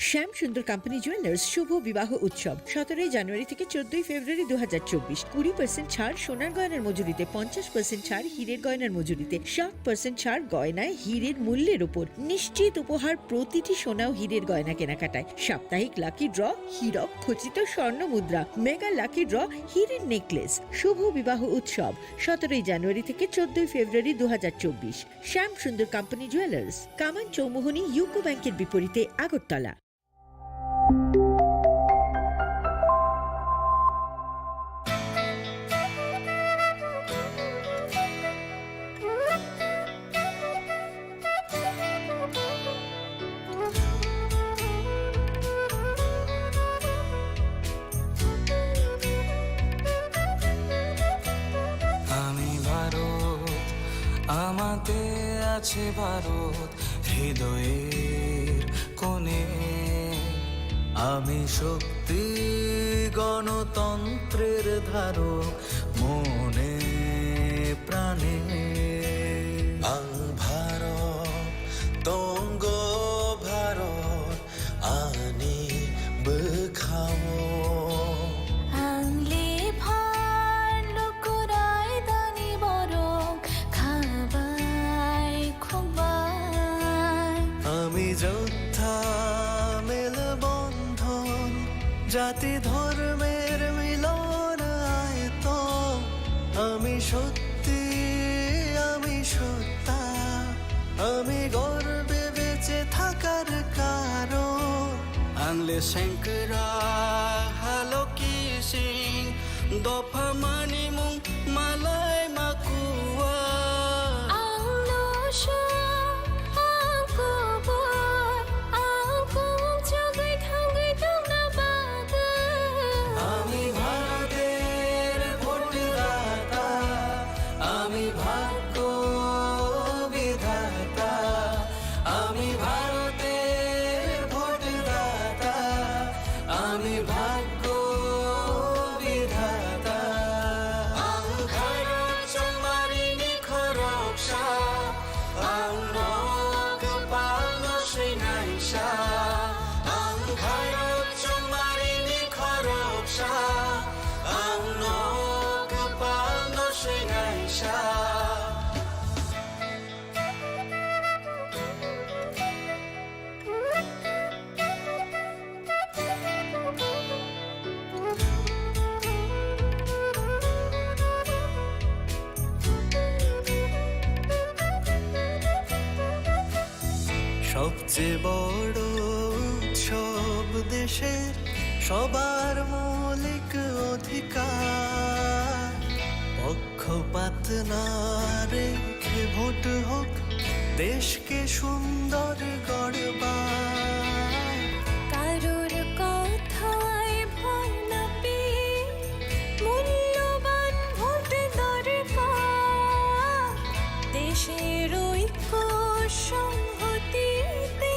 শ্যাম সুন্দর কোম্পানি জুয়েলার্স শুভ বিবাহ উৎসব 17 জানুয়ারি থেকে 14 ফেব্রুয়ারি 2024। 20% ছাড় সোনার গয়নার মজুরিতে, 50% ছাড় হীরের গয়নার মজুরিতে, 60% ছাড় গয়নায় হীরের মূল্যের উপর। নিশ্চিত উপহার প্রতিটি সোনা ও হীরের গয়না কেনাকাটায়। সাপ্তাহিক লাকি ড্র, হীরক খচিত স্বর্ণ মুদ্রা, মেগা লাকি ড্র, হীরের নেকলেস। শুভ বিবাহ উৎসব 17 জানুয়ারি থেকে 14 ফেব্রুয়ারি 2024। শ্যাম সুন্দর কোম্পানি জুয়েলার্স, কামান চৌমুহনী ইউকো ব্যাংকের বিপরীতে, আগরতলা। আমি ভারত, আমাতে আছে ভারত হৃদয়ের কোণে। আমি শক্তি গণতন্ত্রের ধারক মনে প্রাণে। ভারত তঙ্গ ভারত আনি বখাও। আংলে ভার লোকরাই দানি বরং খাবাই খুবাই। আমি যোদ্ধা মেলবন্ধন, জাতি ধর্মের মিলন আয়ত। আমি সত্যি, আমি সত্তা, আমি গর্বে বেঁচে থাকার কারণ। আংলে শঙ্করা হালো কি সিং দফা মানি মুং মালাই মাকুয়া। আংলো আমি ভারতের ভোটদাতা, আমি ভাগ্য বিধাতা। আমি ভারতের ভোটদাতা, আমি ভাগ্য বিধাতা। ভারত সম্মানিনী খরকসা, আংনক পালন শ্রীনাইসা। ভারত সম্মানিনী খরকসা, আংনক পালন শ্রীনাইসা। সবচেয়ে বড় উৎসব দেশের, সবার মৌলিক অধিকার। পক্ষপাত না রেখে ভোট হোক, দেশকে সুন্দর গড়বার। কারোর কথায় ভয় না পেয়ে মূল্যবান ভোট দরকার। দেশের ঐক্য সংহতিতে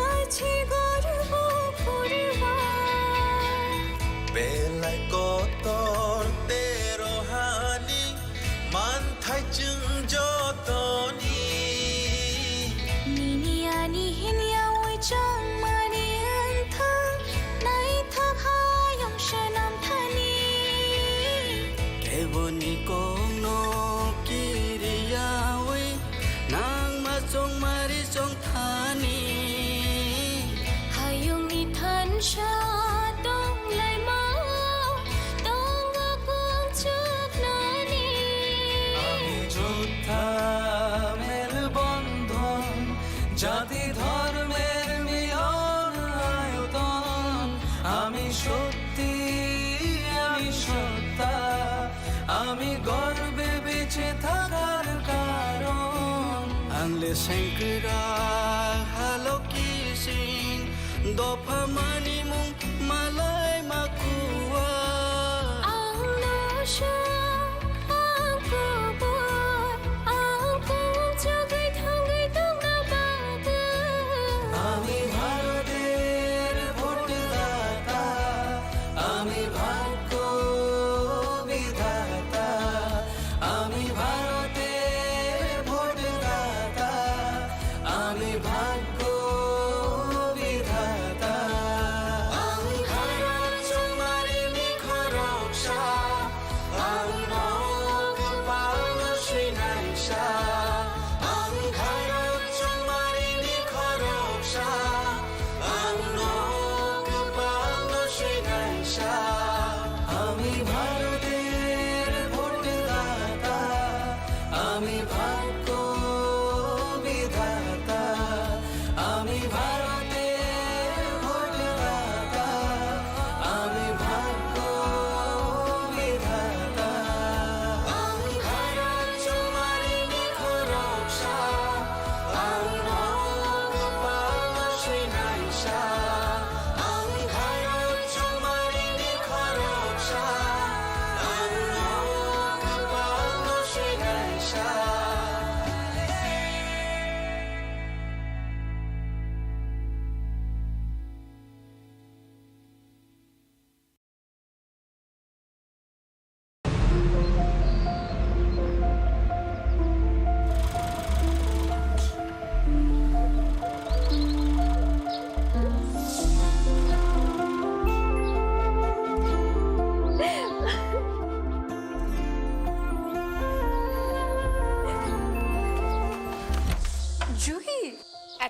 আছে গর্ব করবার। বেলায় কতর তেরোহানি মানথাই চুং যতনি। নিনিয়ানি হিনিয়া ওই চাং মানি আন্থাং নাই থাকায়ং সনাম থানি। কেবনি কোনো কিরিয়াওই নাং মা চং মারি চং থানি। হায়ং ইথান সা দং লাই মাও দং আকুং চুক নানি। আমি যোদ্ধা মেলবন্ধন, জাতি ধর্মের মিলন আয়তন। আমি সত্যি, আমি সত্তা, আমি গর্বে বেঁচে থাকার কারণ। আংলে শঙ্করা হালো কি সিং দফা মানি মুং মালাই মাকুয়া। আংলো আমি ভারতের ভোটদাতা, আমি ভাগ্য বিধাতা। আমি ভারতের ভোটদাতা, আমি ভাগ্য বিধাতা।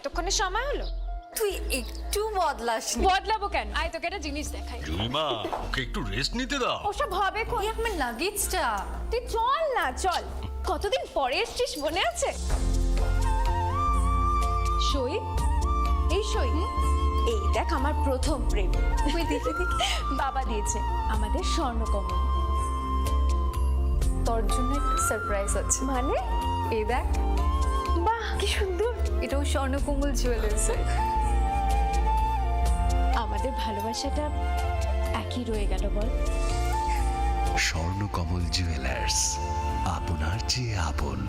এতক্ষণের সময় হলো? তুই একটু বদলাস বদলাবো কেন? আয় তোকে একটা জিনিস দেখাই। জুইমা ওকে একটু রেস্ট নিতে দাও। ওসব হবে কোন? এই আমার লাগেজটা। তুই চল না, চল। কতদিন পরে এসছিস, মনে আছে? সই, এই সই, এই দেখ আমার প্রথম প্রেম। তুই দেখে দেখে বাবা দিয়েছে আমাদের স্বর্ণকমল। তোর জন্য একটা সারপ্রাইজ আছে। মানে? এই দেখ, বাহ কি সুন্দর। এটাও স্বর্ণকমল জুয়েলার্সের। আমাদের ভালোবাসাটা একই রয়ে গেল বল। স্বর্ণকমল জুয়েলার্স, আপনার চেয়ে আপন।